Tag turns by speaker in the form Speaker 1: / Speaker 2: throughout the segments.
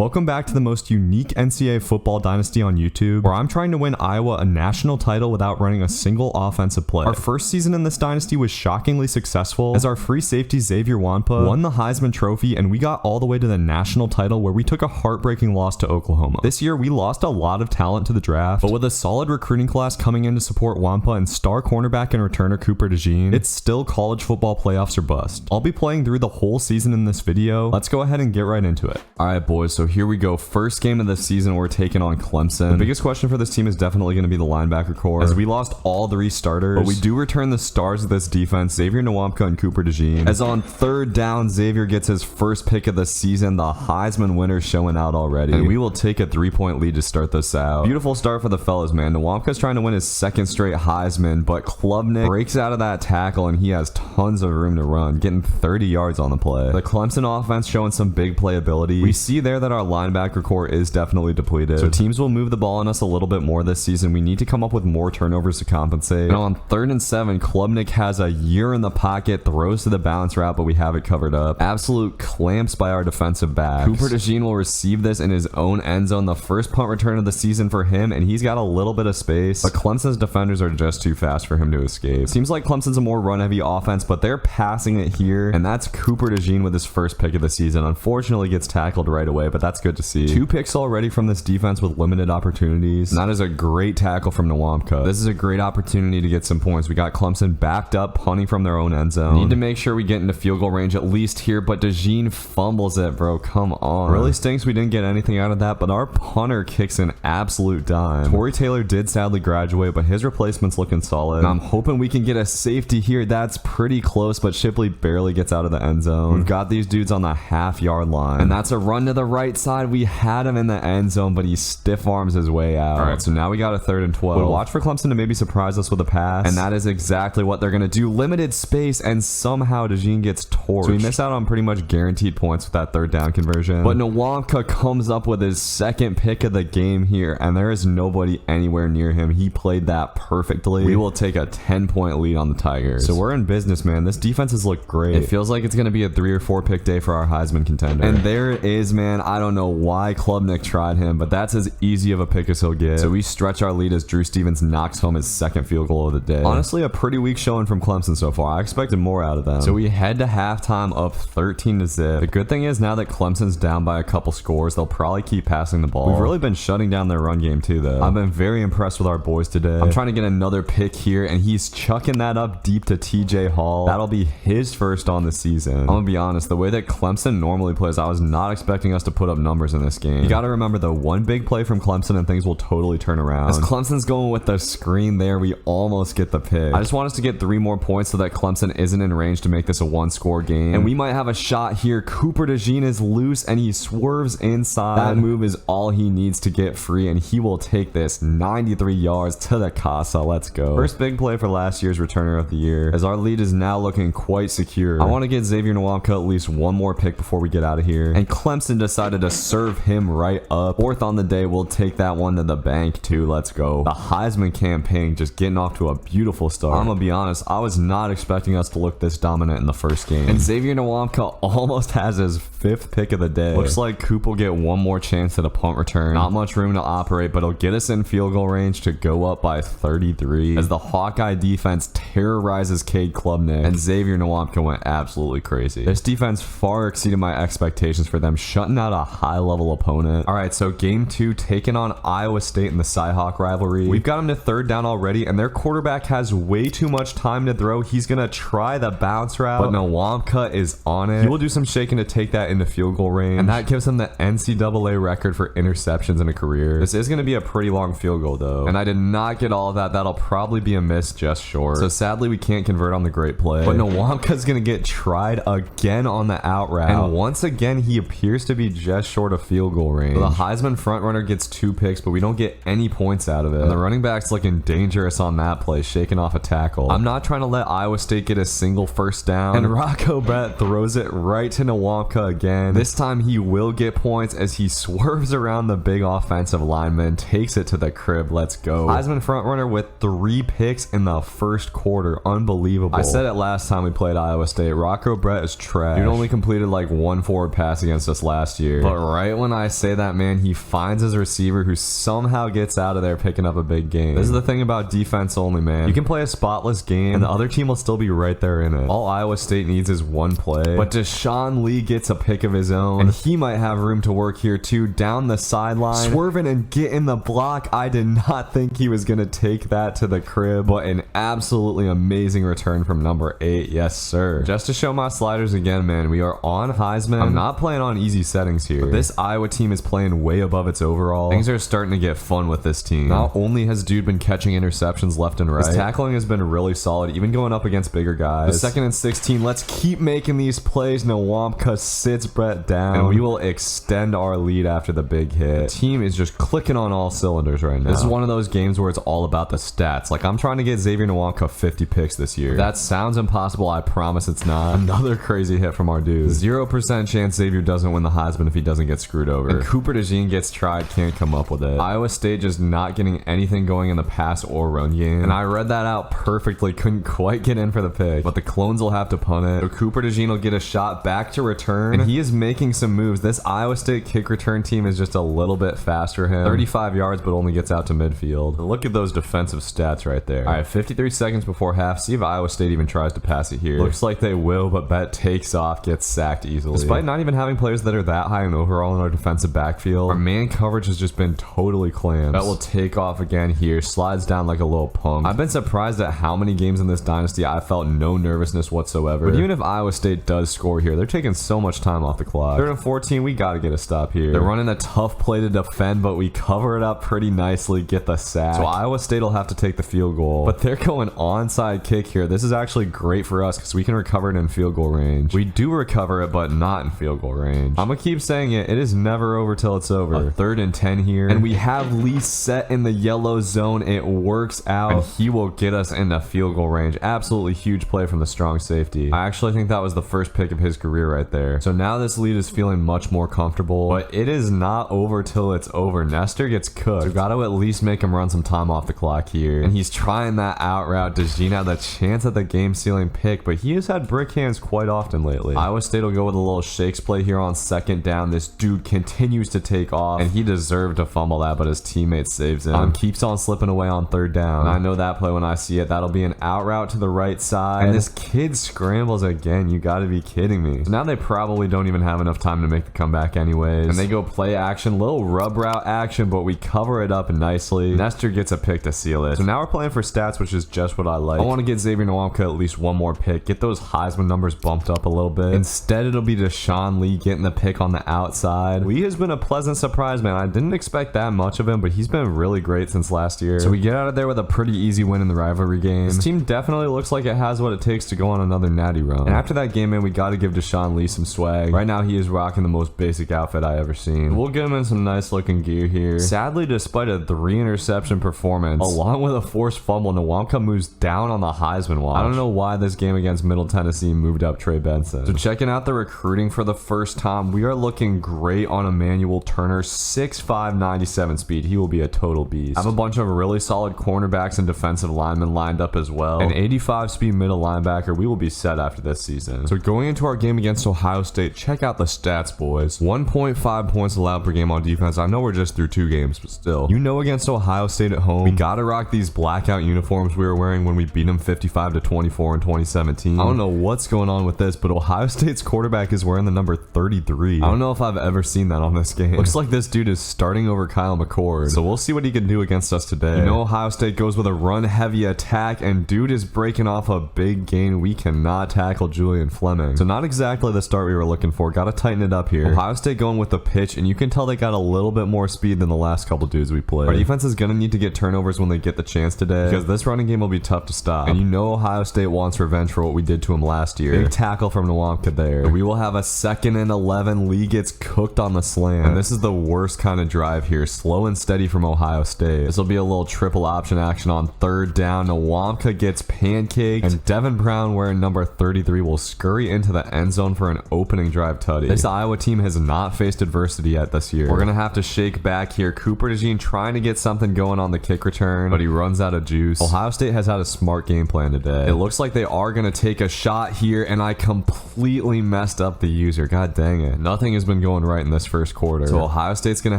Speaker 1: Welcome back to the most unique NCAA football dynasty on YouTube, where I'm trying to win Iowa a national title without running a single offensive play. Our first season in this dynasty was shockingly successful, as our free safety Xavier Wampa won the Heisman Trophy, and we got all the way to the national title where we took a heartbreaking loss to Oklahoma. This year, we lost a lot of talent to the draft, but with a solid recruiting class coming in to support Wampa and star cornerback and returner Cooper DeJean, it's still college football playoffs or bust. I'll be playing through the whole season in this video. Let's go ahead and get right into it. Alright boys, so here we go. First game of the season, we're taking on Clemson. The biggest question for this team is definitely going to be the linebacker core, as we lost all 3 starters, but we do return the stars of this defense, Xavier Nwamka and Cooper DeJean. As on third down, Xavier gets his first pick of the season, the Heisman winner showing out already, and we will take a 3-point lead to start this out. Beautiful start for the fellas, man. Nwamka's trying to win his second straight Heisman, but Klubnik breaks out of that tackle and he has tons of room to run, getting 30 yards on the play. The Clemson offense showing some big playability. We see there that our linebacker core is definitely depleted, so teams will move the ball on us a little bit more this season. We need to come up with more turnovers to compensate. And on 3rd and 7, Klubnik has a year in the pocket, throws to the bounce route, but we have it covered up. Absolute clamps by our defensive backs. Cooper DeJean will receive this in his own end zone, the first punt return of the season for him, and he's got a little bit of space, but Clemson's defenders are just too fast for him to escape. Seems like Clemson's a more run-heavy offense, but they're passing it here, and that's Cooper DeJean with his first pick of the season. Unfortunately gets tackled right away, but that's good to see. 2 picks already from this defense with limited opportunities, and that is a great tackle from Nwamka. This is a great opportunity to get some points. We got Clemson backed up, punting from their own end zone. Need to make sure we get into field goal range at least here, but DeJean fumbles it, bro. Come on. Really stinks we didn't get anything out of that, but our punter kicks an absolute dime. Torrey Taylor did sadly graduate, but his replacement's looking solid, and I'm hoping we can get a safety here. That's pretty close, but Shipley barely gets out of the end zone. We've got these dudes on the half-yard line, and that's a run to the right side. We had him in the end zone, but he stiff arms his way out. All right, so now we got a 3rd and 12. But watch for Clemson to maybe surprise us with a pass, and that is exactly what they're going to do. Limited space, and somehow DeJean gets torched. So we miss out on pretty much guaranteed points with that 3rd down conversion. But Nwamka comes up with his second pick of the game here, and there is nobody anywhere near him. He played that perfectly. We will take a 10-point lead on the Tigers. So we're in business, man. This defense has looked great. It feels like it's going to be a 3 or 4 pick day for our Heisman contender. And there it is, man. I don't know why Klubnik tried him, but that's as easy of a pick as he'll get. So we stretch our lead as Drew Stevens knocks home his second field goal of the day. Honestly, a pretty weak showing from Clemson so far. I expected more out of them. So we head to halftime up 13-0. The good thing is now that Clemson's down by a couple scores, they'll probably keep passing the ball. We've really been shutting down their run game too, though. I've been very impressed with our boys today. I'm trying to get another pick here, and he's chucking that up deep to TJ Hall. That'll be his first on the season. I'm gonna be honest, the way that Clemson normally plays, I was not expecting us to put up numbers in this game. You gotta remember, the one big play from Clemson and things will totally turn around. As Clemson's going with the screen there, we almost get the pick. I just want us to get 3 more points so that Clemson isn't in range to make this a 1-score game, and we might have a shot here. Cooper DeJean is loose and he swerves inside. That move is all he needs to get free, and he will take this 93 yards to the casa. Let's go. First big play for last year's returner of the year, as our lead is now looking quite secure. I want to get Xavier Nwamka at least 1 more pick before we get out of here, and Clemson decided to serve him right up. 4th on the day, we'll take that one to the bank too. Let's go. The Heisman campaign just getting off to a beautiful start. I'm gonna be honest, I was not expecting us to look this dominant in the first game, and Xavier Nwamka almost has his 5th pick of the day. Looks like Coop will get 1 more chance at a punt return. Not much room to operate, but it'll get us in field goal range to go up by 33 as the Hawkeye defense terrorizes Cade Klubnik, and Xavier Nwamka went absolutely crazy. This defense far exceeded my expectations for them, shutting out a high-level opponent. All right, so game 2, taking on Iowa State in the Cy-Hawk rivalry. We've got him to 3rd down already, and their quarterback has way too much time to throw. He's gonna try the bounce route, but Nwamka is on it. He will do some shaking to take that into field goal range, and that gives him the NCAA record for interceptions in a career. This is gonna be a pretty long field goal though, and I did not get all of that. That'll probably be a miss just short. So sadly, we can't convert on the great play, but Nwamka's gonna get tried again on the out route, and once again, he appears to be just short of field goal range. So the Heisman frontrunner gets 2 picks, but we don't get any points out of it, and the running back's looking dangerous on that play, shaking off a tackle. I'm not trying to let Iowa State get a single first down, and Rocco Brett throws it right to Nwamka again. This time he will get points as he swerves around the big offensive lineman, takes it to the crib. Let's go. Heisman frontrunner with 3 picks in the first quarter. Unbelievable. I said it last time we played Iowa State. Rocco Brett is trash. Dude only completed like 1 forward pass against us last year, but But right when I say that, man, he finds his receiver who somehow gets out of there picking up a big game. This is the thing about defense only, man. You can play a spotless game and the other team will still be right there in it. All Iowa State needs is one play. But Deshaun Lee gets a pick of his own, and he might have room to work here too. Down the sideline, swerving and getting the block. I did not think he was gonna take that to the crib, but an absolutely amazing return from number 8. Yes, sir. Just to show my sliders again, man, we are on Heisman. I'm not playing on easy settings here, but this Iowa team is playing way above its overall. Things are starting to get fun with this team. Not only has dude been catching interceptions left and right, his tackling has been really solid, even going up against bigger guys. The 2nd and 16, let's keep making these plays. Nwamka sits Brett down, and we will extend our lead after the big hit. The team is just clicking on all cylinders right now. This is one of those games where it's all about the stats. Like, I'm trying to get Xavier Nwamka 50 picks this year. If that sounds impossible, I promise it's not. Another crazy hit from our dude. 0% chance Xavier doesn't win the Heisman if he doesn't get screwed over. And Cooper DeJean gets tried, can't come up with it. Iowa State just not getting anything going in the pass or run game. And I read that out perfectly, couldn't quite get in for the pick. But the clones will have to punt it. So Cooper DeJean will get a shot back to return. And he is making some moves. This Iowa State kick return team is just a little bit faster him. 35 yards, but only gets out to midfield. Look at those defensive stats right there. All right, 53 seconds before half. See if Iowa State even tries to pass it here. Looks like they will, but Bet takes off, gets sacked easily. Despite not even having players that are that high in overall in our defensive backfield, our man coverage has just been totally clams. Bet will take off again here, slides down like a little punk. I've been surprised at how many games in this dynasty I felt no nervousness whatsoever. But even if Iowa State does score here, they're taking so much time off the clock. 3rd and 14, we gotta get a stop here. They're running a tough play to defend, but we cover it up pretty nicely, get the sack. So Iowa State will have to take the field goal. But they're going onside kick here. This is actually great for us because we can recover it in field goal range. We do recover it, but not in field goal range. I'm gonna keep saying it. It is never over till it's over. 3rd and 10 here. And we have Lee set in the yellow zone. It works out. And he will get us into field goal range. Absolutely huge play from the strong safety. I actually think that was the first pick of his career right there. So now this lead is feeling much more comfortable, but it is not over till it's over. Nestor gets cooked. We got to at least make him run some time off the clock here. And he's trying that out route. DeJean had the chance at the game sealing pick, but he has had brick hands quite often lately. Iowa State will go with a little shakes play here on 2nd down. This dude continues to take off, and he deserved to fumble that, but his teammate saves him. Keeps on slipping away on 3rd down. And I know that play when I see it. That'll be an out route to the right side. And this kid scrambles again. You gotta be kidding me. So now they probably don't even have enough time to make the comeback anyways. And they go play action, little rub route action, but we cover it up nicely. Nestor gets a pick to seal it. So now we're playing for stats, which is just what I like. I want to get Xavier Nwamka at least one more pick, get those Heisman numbers bumped up a little bit. Instead, it'll be Deshaun Lee getting the pick on the outside. Lee has been a pleasant surprise, man. I didn't expect that much of him, but he's been really great since last year. So we get out of there with a pretty easy win in the rivalry game. This team definitely looks like it has what it takes to go on another natty run. And after that game, man, we got to give Deshaun Lee some swag. Right now, he is rocking the most basic outfit I ever seen. We'll get him in some nice looking gear here. Sadly, despite a 3 interception performance, along with a forced fumble, Nwamka moves down on the Heisman watch. I don't know why this game against Middle Tennessee moved up Trey Benson. So checking out the recruiting for the first time, we are looking great on Emmanuel Turner, 6'5", 97 speed. He will be a total beast. I have a bunch of really solid cornerbacks and defensive linemen lined up as well. An 85 speed middle linebacker. We will be set after this season. So going into our game against Ohio State, check out the stats, boys. 1.5 points allowed per game on defense. I know we're just through 2 games, but still. You know, against Ohio State at home, we gotta rock these blackout uniforms we were wearing when we beat them 55-24 in 2017. I don't know what's going on with this, but Ohio State's quarterback is wearing the number 33. I don't know if I've ever seen that on this game. Looks like this dude is starting over Kyle McCord. So we'll see what he can do against us today. You know, Ohio State goes with a run-heavy attack, and dude is breaking off a big gain. We cannot tackle Julian Fleming. So not exactly the start we were looking for. Gotta tighten it up here. Ohio State going with the pitch, and you can tell they got a little bit more speed than the last couple dudes we played. Our defense is gonna need to get turnovers when they get the chance today, because this running game will be tough to stop. And you know Ohio State wants revenge for what we did to him last year. Big tackle from Nwamka there. We will have a 2nd and 11. Lee gets cooked on the slam. And this is the worst kind of drive here. Slow and steady from Ohio State. This will be a little triple option action on 3rd down. Nwamka gets pancaked, and Devin Brown, wearing number 33, will scurry into the end zone for an opening drive tutty. This Iowa team has not faced adversity yet this year. We're gonna have to shake back here. Cooper DeJean trying to get something going on the kick return, but he runs out of juice. Ohio State has had a smart game plan today. It looks like they are gonna take a shot here, and I completely messed up the user. God dang it. Nothing has been been going right in this first quarter. So Ohio State's gonna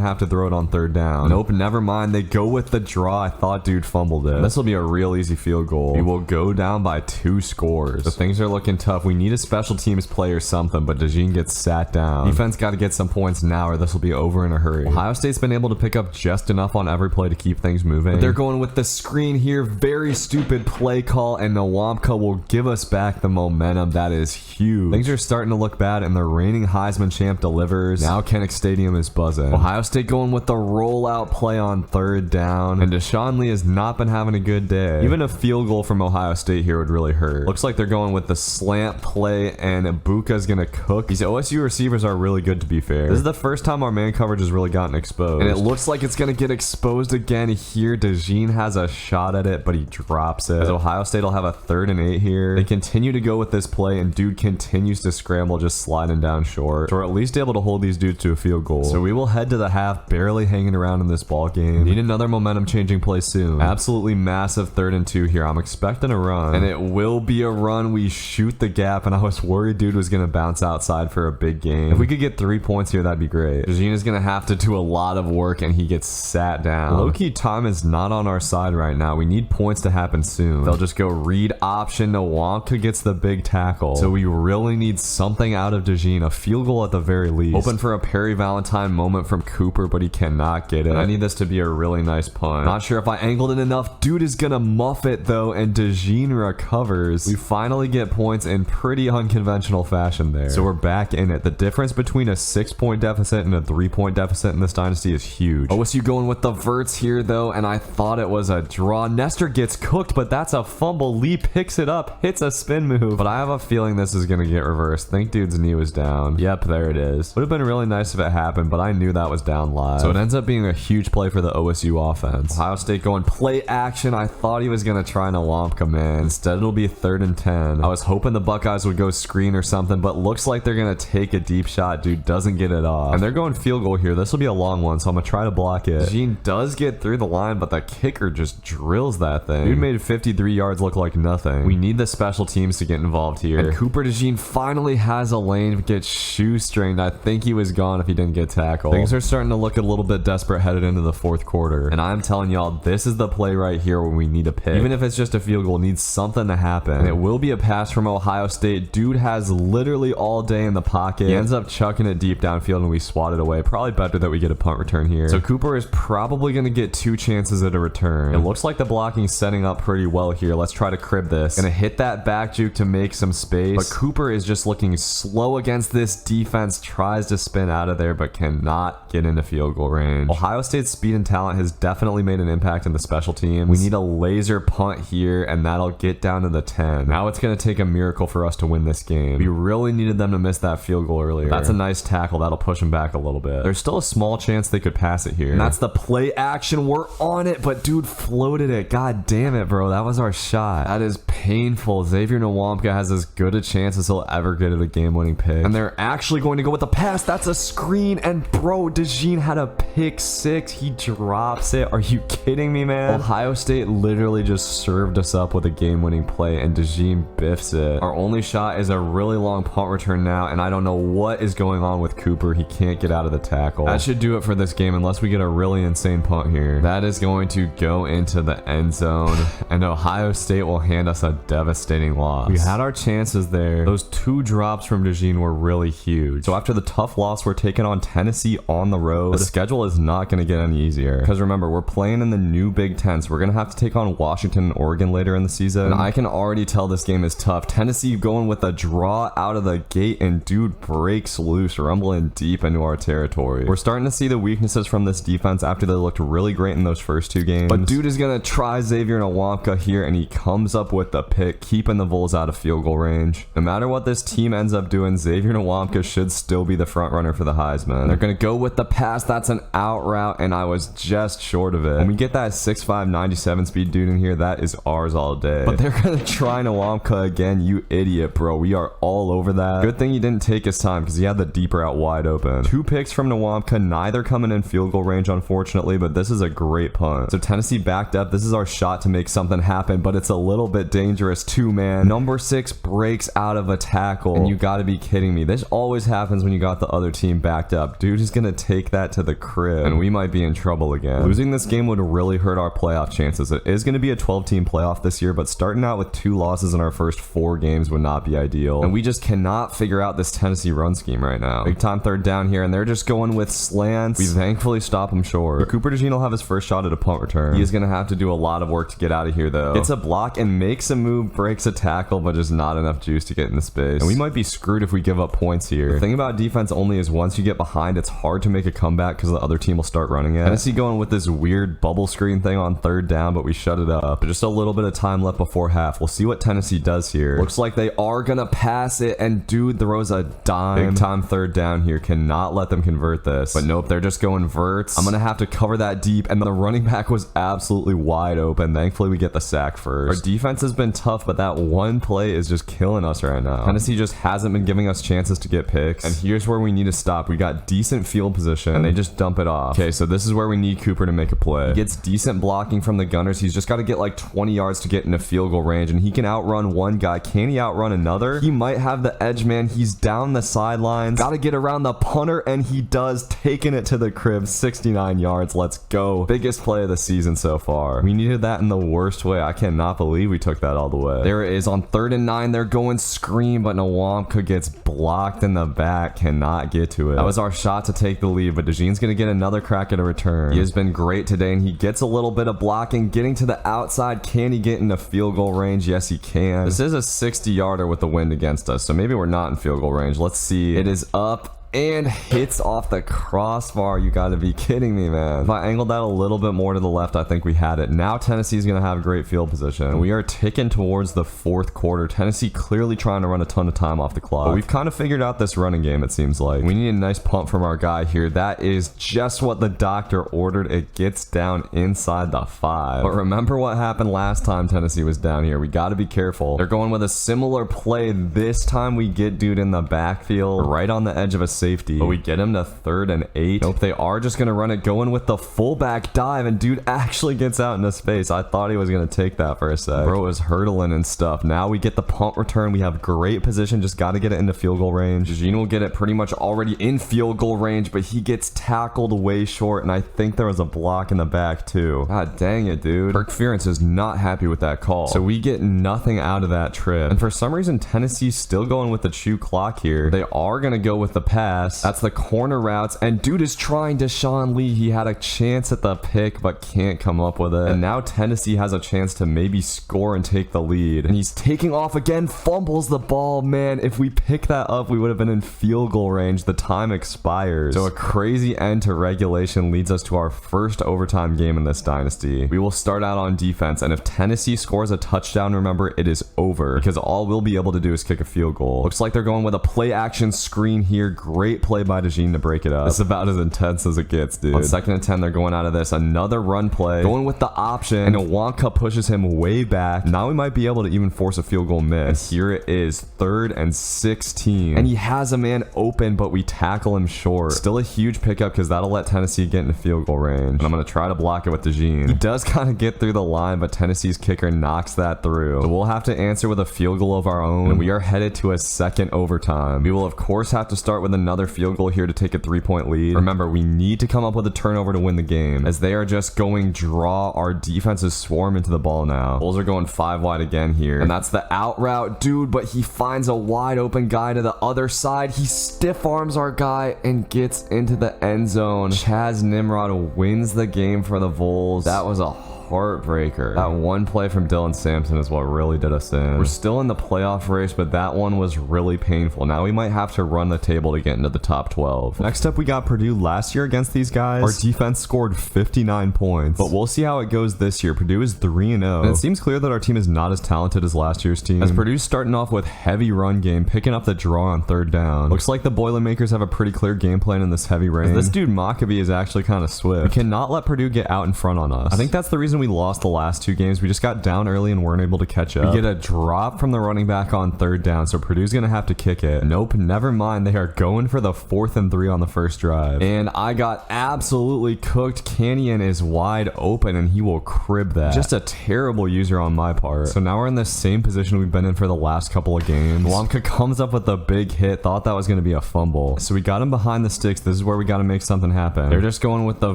Speaker 1: have to throw it on third down. Nope, never mind. They go with the draw. I thought dude fumbled it. This will be a real easy field goal. We will go down by 2 scores. So things are looking tough. We need a special teams play or something, but DeJean gets sat down. Defense got to get some points now or this will be over in a hurry. Ohio State's been able to pick up just enough on every play to keep things moving. But they're going with the screen here. Very stupid play call, and Nwamka will give us back the momentum. That is huge. Things are starting to look bad, and the reigning Heisman champ delivers. Now Kinnick Stadium is buzzing. Ohio State going with the rollout play on third down, and Deshaun Lee has not been having a good day. Even a field goal from Ohio State here would really hurt. Looks like they're going with the slant play, and Ibuka's gonna cook. These OSU receivers are really good, to be fair. This is the first time our man coverage has really gotten exposed, and it looks like it's gonna get exposed again here. DeJean has a shot at it, but he drops it. As Ohio State will have a 3rd and 8 here. They continue to go with this play, and dude continues to scramble, just sliding down short. So we're at least able to hold these dudes to a field goal. So we will head to the half, barely hanging around in this ball game. Need another momentum changing play soon. Absolutely massive 3rd and 2 here. I'm expecting a run, and it will be a run. We shoot the gap, and I was worried dude was gonna bounce outside for a big game. If we could get 3 points here, that'd be great. DeJean is gonna have to do a lot of work, and he gets sat down. Low-key time is not on our side right now. We need points to happen soon. They'll just go read option. Nwamka gets the big tackle. So we really need something out of DeJean, a field goal at the very least. Hoping for a Perry Valentine moment from Cooper, but he cannot get it. I need this to be a really nice punt. Not sure if I angled it enough. Dude is gonna muff it though, and DeJean recovers. We finally get points in pretty unconventional fashion there. So we're back in it. The difference between a 6-point deficit and a 3-point deficit in this dynasty is huge. OSU going with the verts here though, and I thought it was a draw. Nestor gets cooked, but that's a fumble. Lee picks it up, hits a spin move, but I have a feeling this is gonna get reversed. Think dude's knee was down. Yep, there it is. Would have been really nice if it happened, but I knew that was down live. So it ends up being a huge play for the OSU offense. Ohio State going play action. I thought he was gonna try Nwamka, man. Instead it'll be 3rd and 10. I was hoping the Buckeyes would go screen or something, but looks like they're gonna take a deep shot. Dude doesn't get it off, and they're going field goal here. This will be a long one, so I'm gonna try to block it. DeJean does get through the line, but the kicker just drills that thing. Dude made 53 yards look like nothing. We need the special teams to get involved here, and Cooper DeJean finally has a lane, gets shoestringed. I think he was gone if he didn't get tackled. Things are starting to look a little bit desperate headed into the 4th quarter, and I'm telling y'all, this is the play right here where we need a pick. Even if it's just a field goal, needs something to happen, and it will be a pass from Ohio State. Dude has literally all day in the pocket. He ends up chucking it deep downfield, and we swat it away. Probably better that we get a punt return here. So Cooper is probably going to get 2 chances at a return. It looks like the blocking's setting up pretty well here. Let's try to crib this. Gonna hit that back juke to make some space, but Cooper is just looking slow against this defense. Tries to spin out of there, but cannot get into field goal range. Ohio State's speed and talent has definitely made an impact in the special teams. We need a laser punt here, and that'll get down to the 10. Now it's gonna take a miracle for us to win this game. We really needed them to miss that field goal earlier. That's a nice tackle. That'll push them back a little bit. There's still a small chance they could pass it here, and that's the play action. We're on it, but dude floated it. God damn it, bro. That was our shot. That is painful. Xavier Nwamka has as good a chance as he'll ever get at a game-winning pick, and they're actually going to go with the pass. That's a screen, and bro, DeJean had a pick 6. He drops it. Are you kidding me, man? Ohio State literally just served us up with a game-winning play, and DeJean biffs it. Our only shot is a really long punt return now, and I don't know what is going on with Cooper. He can't get out of the tackle. That should do it for this game unless we get a really insane punt here. That is going to go into the end zone, and Ohio State will hand us a devastating loss. We had our chances there. Those 2 drops from DeJean were really huge. So after the tough loss, we're taking on Tennessee on the road. The schedule is not going to get any easier, because remember, we're playing in the new Big Ten, so we're going to have to take on Washington and Oregon later in the season, and I can already tell this game is tough. Tennessee going with a draw out of the gate, and dude breaks loose, rumbling deep into our territory. We're starting to see the weaknesses from this defense after they looked really great in those first 2 games, but dude is going to try Xavier Nwamka here, and he comes up with the pick, keeping the Vols out of field goal range. No matter what this team ends up doing, Xavier Nwamka should still be the front runner for the Heisman. They're going to go with the pass. That's an out route, and I was just short of it. When we get that 6'5", 97 speed dude in here, that is ours all day. But they're going to try Nwamka again. You idiot, bro. We are all over that. Good thing he didn't take his time, because he had the deep route wide open. 2 picks from Nwamka, neither coming in field goal range, unfortunately, but this is a great punt. So Tennessee backed up. This is our shot to make something happen, but it's a little bit dangerous too, man. Number 6 breaks out of a tackle, and you got to be kidding me. This always happens when you got the other team backed up. Dude is gonna take that to the crib, and we might be in trouble again. Losing this game would really hurt our playoff chances. It is gonna be a 12-team playoff this year, but starting out with 2 losses in our first 4 games would not be ideal. And we just cannot figure out this Tennessee run scheme right now. Big time third down here, and they're just going with slants. We thankfully stop him short. But Cooper DeJean will have his first shot at a punt return. He is gonna have to do a lot of work to get out of here though. Gets a block and makes a move, breaks a tackle, but just not enough juice to get in the space. And we might be screwed if we give up points here. The thing about defense only is once you get behind, it's hard to make a comeback because the other team will start running it. Tennessee going with this weird bubble screen thing on third down, but we shut it up. But just a little bit of time left before half. We'll see what Tennessee does here. Looks like they are gonna pass it, and dude throws a dime. Big time third down here. Cannot let them convert this. But nope, they're just going verts. I'm gonna have to cover that deep, and the running back was absolutely wide open. Thankfully, we get the sack first. Our defense has been tough, but that one play is just killing us right now. Tennessee just hasn't been giving us chances to get picks, and here's where we need to stop. We got decent field position, and they just dump it off. Okay, so this is where we need Cooper to make a play. He gets decent blocking from the Gunners. He's just got to get like 20 yards to get into field goal range, and he can outrun one guy. Can he outrun another? He might have the edge, man. He's down the sidelines. Got to get around the punter, and he does, taking it to the crib. 69 yards. Let's go. Biggest play of the season so far. We needed that in the worst way. I cannot believe we took that all the way. There it is on 3rd and 9. They're going screen, but Nwamka gets blocked in the back. Cannot get to it. That was our shot to take the lead, but DeJean's going to get another crack at a return. He has been great today, and he gets a little bit of blocking, getting to the outside. Can he get into field goal range? Yes, he can. This is a 60-yarder with the wind against us, so maybe we're not in field goal range. Let's see. It is up and hits off the crossbar. You gotta be kidding me, man. If I angled that a little bit more to the left, I think we had it. Now Tennessee's gonna have great field position, and we are ticking towards the 4th quarter. Tennessee clearly trying to run a ton of time off the clock, but we've kind of figured out this running game, it seems like. We need a nice punt from our guy here. That is just what the doctor ordered. It gets down inside the 5. But remember what happened last time Tennessee was down here. We gotta be careful. They're going with a similar play. This time we get dude in the backfield right on the edge of a safety, but we get him to 3rd and 8. Nope, they are just gonna run it, going with the fullback dive, and dude actually gets out into space. I thought he was gonna take that for a sec. Bro was hurdling and stuff. Now we get the punt return. We have great position, just gotta get it into field goal range. DeJean will get it pretty much already in field goal range, but he gets tackled way short, and I think there was a block in the back too. God dang it, dude. Kirk Ferentz is not happy with that call, so we get nothing out of that trip. And for some reason, Tennessee's still going with the chew clock here. They are gonna go with the pass. That's the corner routes, and dude is trying Deshaun Lee. He had a chance at the pick, but can't come up with it. And now Tennessee has a chance to maybe score and take the lead. And he's taking off again, fumbles the ball. Man, if we pick that up, we would have been in field goal range. The time expires. So a crazy end to regulation leads us to our first overtime game in this dynasty. We will start out on defense, and if Tennessee scores a touchdown, remember, it is over, because all we'll be able to do is kick a field goal. Looks like they're going with a play action screen here. Great play by DeJean to break it up. It's about as intense as it gets, dude. On 2nd and 10, they're going out of this. Another run play, going with the option, and Nwamka pushes him way back. Now we might be able to even force a field goal miss. And here it is, 3rd and 16, and he has a man open, but we tackle him short. Still a huge pickup, because that'll let Tennessee get into field goal range, and I'm gonna try to block it with DeJean. He does kind of get through the line, but Tennessee's kicker knocks that through, so we'll have to answer with a field goal of our own, and we are headed to a 2nd overtime. We will of course have to start with another field goal here to take a 3-point lead. Remember, we need to come up with a turnover to win the game, as they are just going draw. Our defense is swarming to the ball now. Bulls are going 5 wide again here, and that's the out route, dude, but he finds a wide open guy to the other side. He stiff arms our guy and gets into the end zone. Chaz Nimrod wins the game for the Bulls. That was a heartbreaker. That one play from Dylan Sampson is what really did us in. We're still in the playoff race, but that one was really painful. Now we might have to run the table to get into the top 12. Next up, we got Purdue. Last year against these guys, our defense scored 59 points, but we'll see how it goes this year. Purdue is 3-0, and it seems clear that our team is not as talented as last year's team, as Purdue's starting off with heavy run game, picking up the draw on 3rd down. Looks like the Boilermakers have a pretty clear game plan in this heavy rain. This dude Maccabee is actually kind of swift. We cannot let Purdue get out in front on us. I think that's the reason we we lost the last 2 games. We just got down early and weren't able to catch up. We get a drop from the running back on 3rd down, so Purdue's gonna have to kick it. Nope, never mind. They are going for the 4th and 3 on the first drive. And I got absolutely cooked. Canyon is wide open and he will crib that. Just a terrible user on my part. So now we're in the same position we've been in for the last couple of games. Wamka comes up with a big hit. Thought that was gonna be a fumble. So we got him behind the sticks. This is where we gotta make something happen. They're just going with the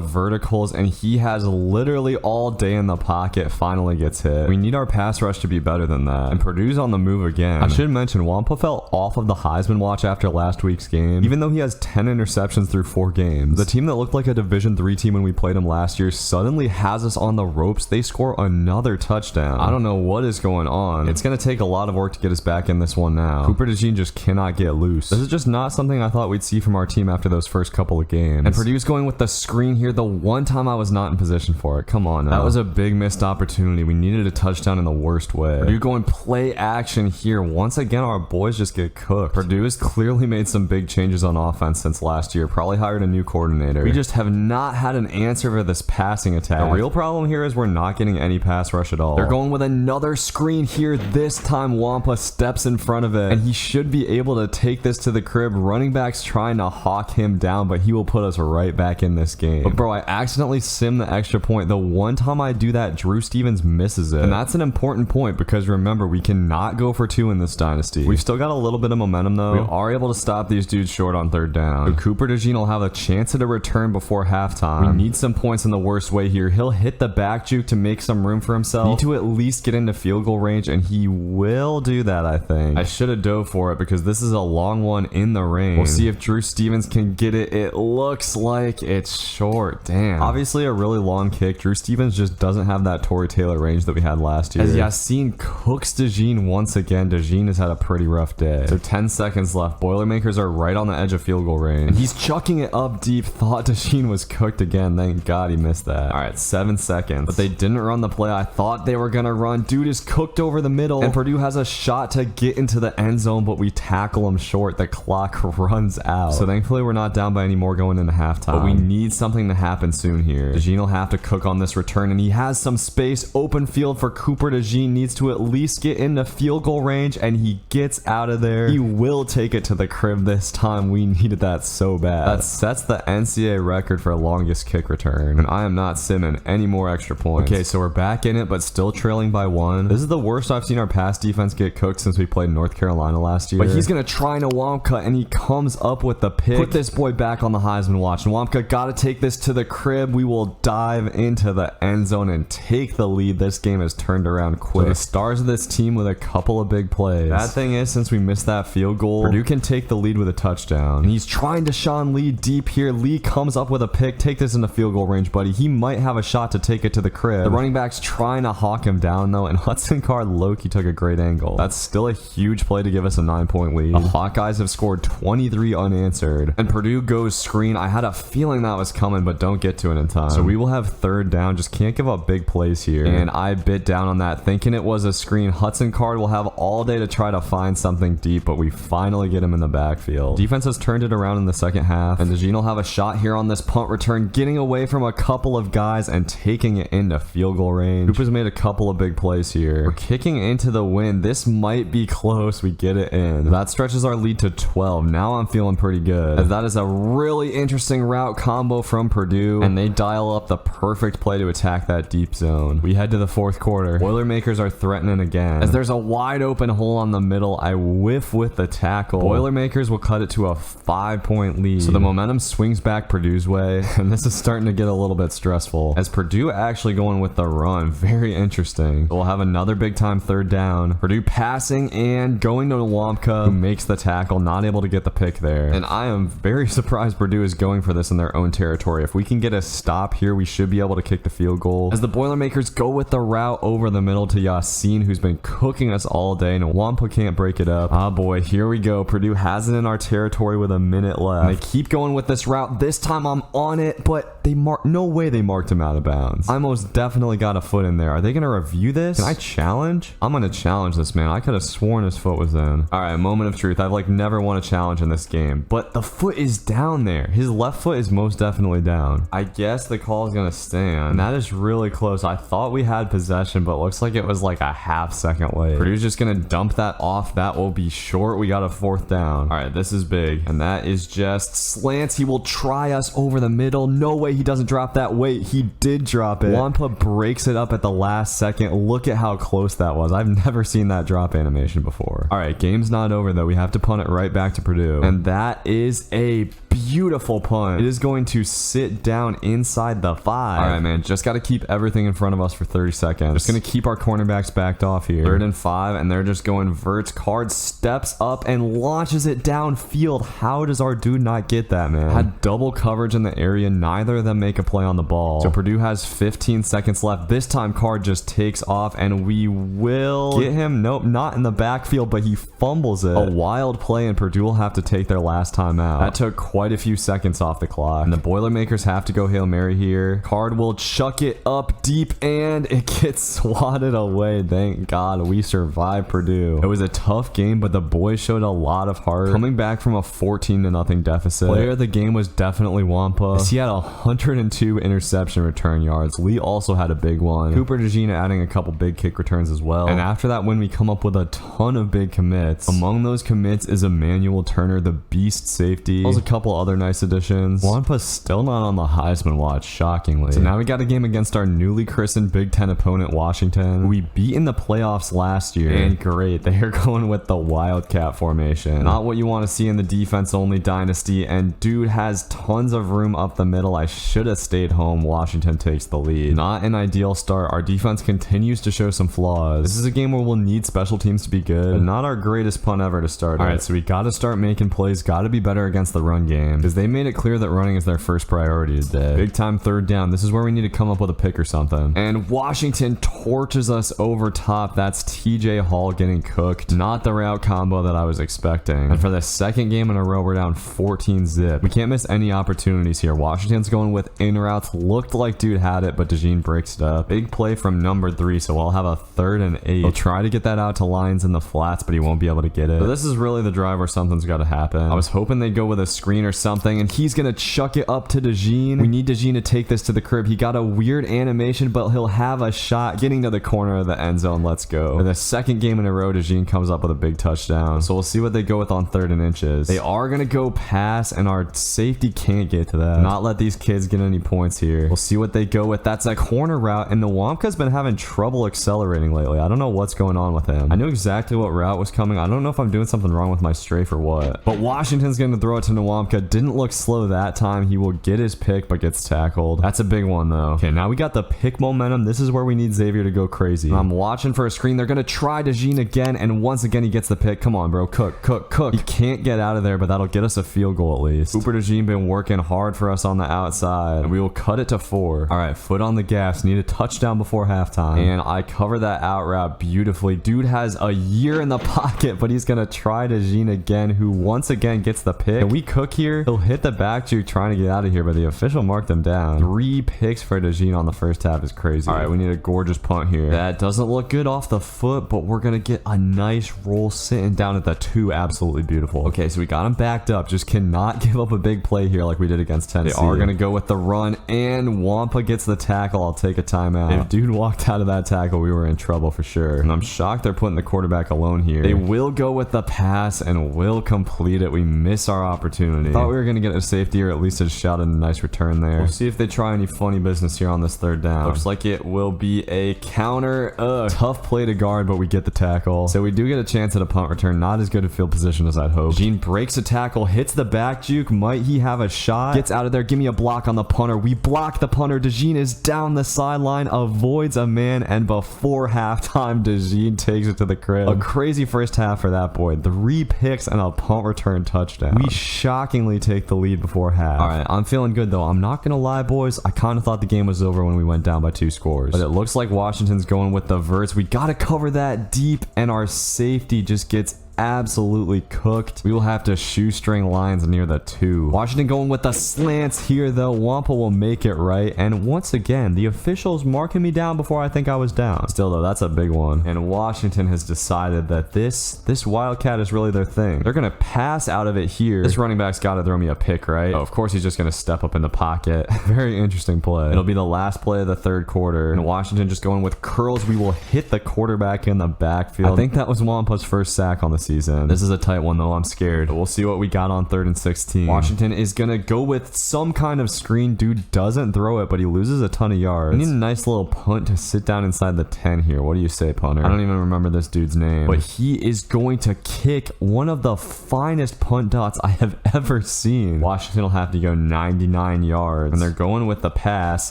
Speaker 1: verticals and he has literally all day in the pocket. Finally gets hit. We need our pass rush to be better than that. And Purdue's on the move again. I should mention Wampa fell off of the Heisman watch after last week's game, even though he has 10 interceptions through 4 games. The team that looked like a Division III team when we played him last year suddenly has us on the ropes. They score another touchdown. I don't know what is going on. It's gonna take a lot of work to get us back in this one now. Cooper DeJean just cannot get loose. This is just not something I thought we'd see from our team after those first couple of games. And Purdue's going with the screen here, the one time I was not in position for it. Come on now. That was a big missed opportunity. We needed a touchdown in the worst way. Purdue going play action here. Once again, our boys just get cooked. Purdue has clearly made some big changes on offense since last year. Probably hired a new coordinator. We just have not had an answer for this passing attack. The real problem here is we're not getting any pass rush at all. They're going with another screen here. This time Wampa steps in front of it and he should be able to take this to the crib. Running back's trying to hawk him down, but he will put us right back in this game. But bro, I accidentally simmed the extra point. The one time I do that, Drew Stevens misses it. And that's an important point because remember, we cannot go for 2 in this dynasty. We've still got a little bit of momentum though. We are able to stop these dudes short on 3rd down. So Cooper DeJean will have a chance at a return before halftime. We need some points in the worst way here. He'll hit the back juke to make some room for himself. Need to at least get into field goal range and he will do that, I think. I should have dove for it because this is a long one in the range. We'll see if Drew Stevens can get it. It looks like it's short. Damn. Obviously a really long kick. Drew Stevens just doesn't have that Torrey Taylor range that we had last year. As Yassine cooks DeJean once again. DeJean has had a pretty rough day. So 10 seconds left. Boilermakers are right on the edge of field goal range. And he's chucking it up deep. Thought DeJean was cooked again. Thank God he missed that. All right, 7 seconds. But they didn't run the play I thought they were gonna run. Dude is cooked over the middle. And Purdue has a shot to get into the end zone, but we tackle him short. The clock runs out. So thankfully we're not down by any more going into halftime. But we need something to happen soon here. DeJean will have to cook on this return, and he has some space. Open field for Cooper DeJean. Needs to at least get into field goal range, and he gets out of there. He will take it to the crib this time. We needed that so bad. That sets the NCAA record for longest kick return, and I am not simming any more extra points. Okay, so we're back in it, but still trailing by 1. This is the worst I've seen our pass defense get cooked since we played North Carolina last year. But he's gonna try Nwamka, and he comes up with the pick. Put this boy back on the Heisman watch. Nwamka gotta take this to the crib. We will dive into the end zone and take the lead. This game is turned around quick. So the stars of this team with a couple of big plays. Bad thing is, since we missed that field goal, Purdue can take the lead with a touchdown. And he's trying to Sean Lee deep here. Lee comes up with a pick. Take this into field goal range, buddy. He might have a shot to take it to the crib. The running back's trying to hawk him down though, and Hudson Card Loki took a great angle. That's still a huge play to give us a 9-point lead. The Hawkeyes have scored 23 unanswered, and Purdue goes screen. I had a feeling that was coming, but don't get to it in time. So we will have 3rd down. Just can't give up big plays here. And I bit down on that, thinking it was a screen. Hudson Card will have all day to try to find something deep, but we finally get him in the backfield. Defense has turned it around in the second half, and DeJean will have a shot here on this punt return, getting away from a couple of guys and taking it into field goal range. Cooper's made a couple of big plays here. We're kicking into the wind. This might be close. We get it in. That stretches our lead to 12. Now I'm feeling pretty good, as that is a really interesting route combo from Purdue, and they dial up the perfect play to attack that deep zone. We head to the 4th quarter. Boilermakers are threatening again, as there's a wide open hole on the middle. I whiff with the tackle. Boilermakers will cut it to a 5-point lead. So the momentum swings back Purdue's way, and this is starting to get a little bit stressful, as Purdue actually going with the run. Very interesting. We'll have another big time 3rd down. Purdue passing and going to Nwamka, who makes the tackle, not able to get the pick there. And I am very surprised Purdue is going for this in their own territory. If we can get a stop here, we should be able to kick the field goal, as the Boilermakers go with the route over the middle to Yassine, who's been cooking us all day. Nwamka can't break it up. Ah boy, here we go. Purdue has it in our territory with a minute left. And they keep going with this route. This time I'm on it, but they no way they marked him out of bounds. I most definitely got a foot in there. Are they gonna review this? Can I challenge? I'm gonna challenge this, man. I could have sworn his foot was in. All right, moment of truth. I've like never won a challenge in this game, but the foot is down there. His left foot is most definitely down. I guess the call is gonna stand. And that is really really close. I thought we had possession, but looks like it was like a half second late. Purdue's just gonna dump that off. That will be short. We got a 4th down. All right, this is big. And that is just slants. He will try us over the middle. No way he doesn't drop that. Wait, he did drop it. Wampa breaks it up at the last second. Look at how close that was. I've never seen that drop animation before. All right, game's not over though. We have to punt it right back to Purdue. And that is a beautiful punt. It is going to sit down inside the 5. All right, man, just got to keep everything in front of us for 30 seconds. Just going to keep our cornerbacks backed off here. 3rd and 5, and they're just going verts. Card steps up and launches it downfield. How does our dude not get that, man? Had double coverage in the area. Neither of them make a play on the ball. So Purdue has 15 seconds left. This time Card just takes off, and we will get him. Nope, not in the backfield, but he fumbles it. A wild play, and Purdue will have to take their last time out. That took quite a few seconds off the clock. And the Boilermakers have to go Hail Mary here. Card will chuck it up deep, and it gets swatted away. Thank God we survived Purdue. It was a tough game, but the boys showed a lot of heart. Coming back from a 14-0 deficit. Player of the game was definitely Wampa, as he had 102 interception return yards. Lee also had a big one. Cooper DeGene adding a couple big kick returns as well. And after that win, we come up with a ton of big commits. Among those commits is Emmanuel Turner, the beast safety. There's a couple other nice additions. Wampa's still not on the Heisman watch, shockingly. So now we got a game against our newly christened Big Ten opponent, Washington. We beat in the playoffs last year. And great, they are going with the Wildcat formation. Not what you want to see in the defense-only dynasty, and dude has tons of room up the middle. I should have stayed home. Washington takes the lead. Not an ideal start. Our defense continues to show some flaws. This is a game where we'll need special teams to be good, but not our greatest punt ever to start. All right, so we got to start making plays. Got to be better against the run game, because they made it clear that running is their first priority today. Big time 3rd down. This is where we need to come up with a pick or something. And Washington torches us over top. That's TJ Hall getting cooked. Not the route combo that I was expecting. And for the 2nd game in a row, we're down 14-zip. We can't miss any opportunities here. Washington's going with in routes. Looked like dude had it, but DeGene breaks it up. Big play from number 3, so we'll have a 3rd and 8. He'll try to get that out to Lyons in the flats, but he won't be able to get it. So this is really the drive where something's got to happen. I was hoping they'd go with a screen or something, and he's gonna chuck it up to DeGene. We need DeGene to take this to the crib. He got a weird animation, but he'll have a shot getting to the corner of the end zone. Let's go. For the 2nd game in a row, DeGene comes up with a big touchdown. So we'll see what they go with on 3rd and inches. They are gonna go pass, and our safety can't get to that. Not let these kids get any points here. We'll see what they go with. That's a corner route, and Nwamka's been having trouble accelerating lately. I don't know what's going on with him. I knew exactly what route was coming. I don't know if I'm doing something wrong with my strafe or what. But Washington's gonna throw it to Nwamka. Didn't look slow that time. He will get his pick, but gets tackled. That's a big one though. Okay, now we got the pick momentum. This is where we need Xavier to go crazy. And I'm watching for a screen. They're gonna try DeGene again, and once again he gets the pick. Come on, bro. Cook. He can't get out of there, but that'll get us a field goal at least. Cooper DeGene been working hard for us on the outside, and we will cut it to 4. All right, foot on the gas. Need a touchdown before halftime, and I cover that out route beautifully. Dude has a year in the pocket, but he's gonna try DeGene again, who once again gets the pick. Can we cook here? He'll hit the back juke trying to get out of here, but the official marked him down. 3 picks for DeGene on the first half is crazy. All right, we need a gorgeous punt here. That doesn't look good off the foot, but we're gonna get a nice roll sitting down at the 2. Absolutely beautiful. Okay, so we got him backed up. Just cannot give up a big play here like we did against Tennessee. They are gonna go with the run, and Wampa gets the tackle. I'll take a timeout. If dude walked out of that tackle, we were in trouble for sure. And I'm shocked they're putting the quarterback alone here. They will go with the pass and will complete it. We miss our opportunity. Thought we were gonna get a safety or at least a shot at a nice return there. We'll see if they try any funny business here on this 3rd down. Looks like it will be a counter. Tough play to guard, but we get the tackle. So we do get a chance at a punt return. Not as good a field position as I'd hoped. Gene breaks a tackle, hits the back juke. Might he have a shot? Gets out of there. Give me a block on the punter. We block the punter. DeGene is down the sideline, avoids a man, and before halftime, DeGene takes it to the crib. A crazy first half for that boy. 3 picks and a punt return touchdown. We shockingly take the lead before half. All right, I'm feeling good though. I'm not gonna lie, boys. I kind of thought the game was over when we went down by 2 scores, but it looks like Washington's going with the verts. We gotta cover that deep, and our safety just gets absolutely cooked. We will have to shoestring lines near the 2. Washington going with the slants here though. Wampa will make it right. And once again, the officials marking me down before I think I was down. Still though, that's a big one. And Washington has decided that this Wildcat is really their thing. They're gonna pass out of it here. This running back's gotta throw me a pick, right? Oh, of course he's just gonna step up in the pocket. Very interesting play. It'll be the last play of the third quarter. And Washington just going with curls. We will hit the quarterback in the backfield. I think that was Wampa's first sack on the season. This is a tight one though. I'm scared. But we'll see what we got on 3rd and 16. Washington is gonna go with some kind of screen. Dude doesn't throw it, but he loses a ton of yards. We need a nice little punt to sit down inside the 10 here. What do you say, punter? I don't even remember this dude's name, but he is going to kick one of the finest punt dots I have ever seen. Washington will have to go 99 yards, and they're going with the pass.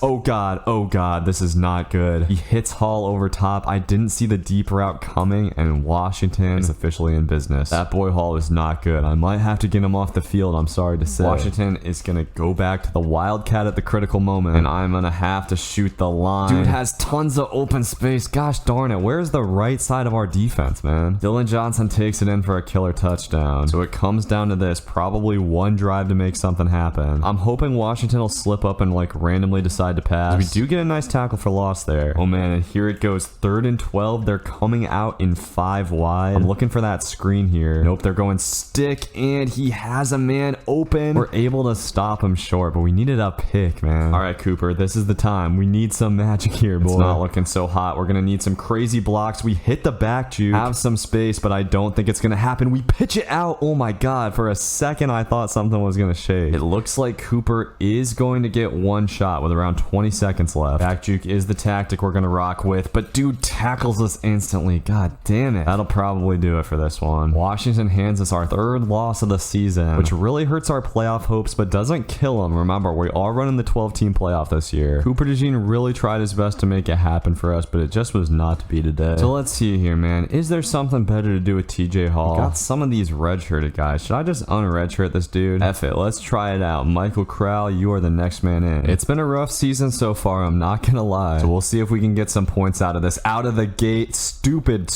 Speaker 1: Oh god, this is not good. He hits Hall over top. I didn't see the deep route coming, and Washington is officially in business. That boy Hall is not good. I might have to get him off the field, I'm sorry to say. Washington is gonna go back to the Wildcat at the critical moment, and I'm gonna have to shoot the line. Dude has tons of open space. Gosh darn it, where's the right side of our defense, man? Dylan Johnson takes it in for a killer touchdown. So it comes down to this, probably one drive to make something happen. I'm hoping Washington will slip up and like randomly decide to pass. We do get a nice tackle for loss there. Oh man, and here it goes, 3rd and 12. They're coming out in 5 wide. I'm looking for that screen here. Nope, they're going stick, and he has a man open. We're able to stop him short, but we needed a pick, man. All right, Cooper, this is the time. We need some magic here, boy. It's not looking so hot. We're gonna need some crazy blocks. We hit the back juke, have some space, but I don't think it's gonna happen. We pitch it out. Oh my god, for a second I thought something was gonna shake. It looks like Cooper is going to get one shot with around 20 seconds left. Back juke is the tactic we're gonna rock with, but dude tackles us instantly. God damn it. That'll probably do it for this one. Washington hands us our 3rd loss of the season, which really hurts our playoff hopes, but doesn't kill them. Remember, we are running the 12-team playoff this year. Cooper DeJean really tried his best to make it happen for us, but it just was not to be today. So let's see here, man. Is there something better to do with TJ Hall? Got some of these redshirted guys. Should I just unredshirt this dude? F it. Let's try it out. Michael Crowell, you are the next man in. It's been a rough season so far, I'm not gonna lie. So we'll see if we can get some points out of this. Out of the gate, stupid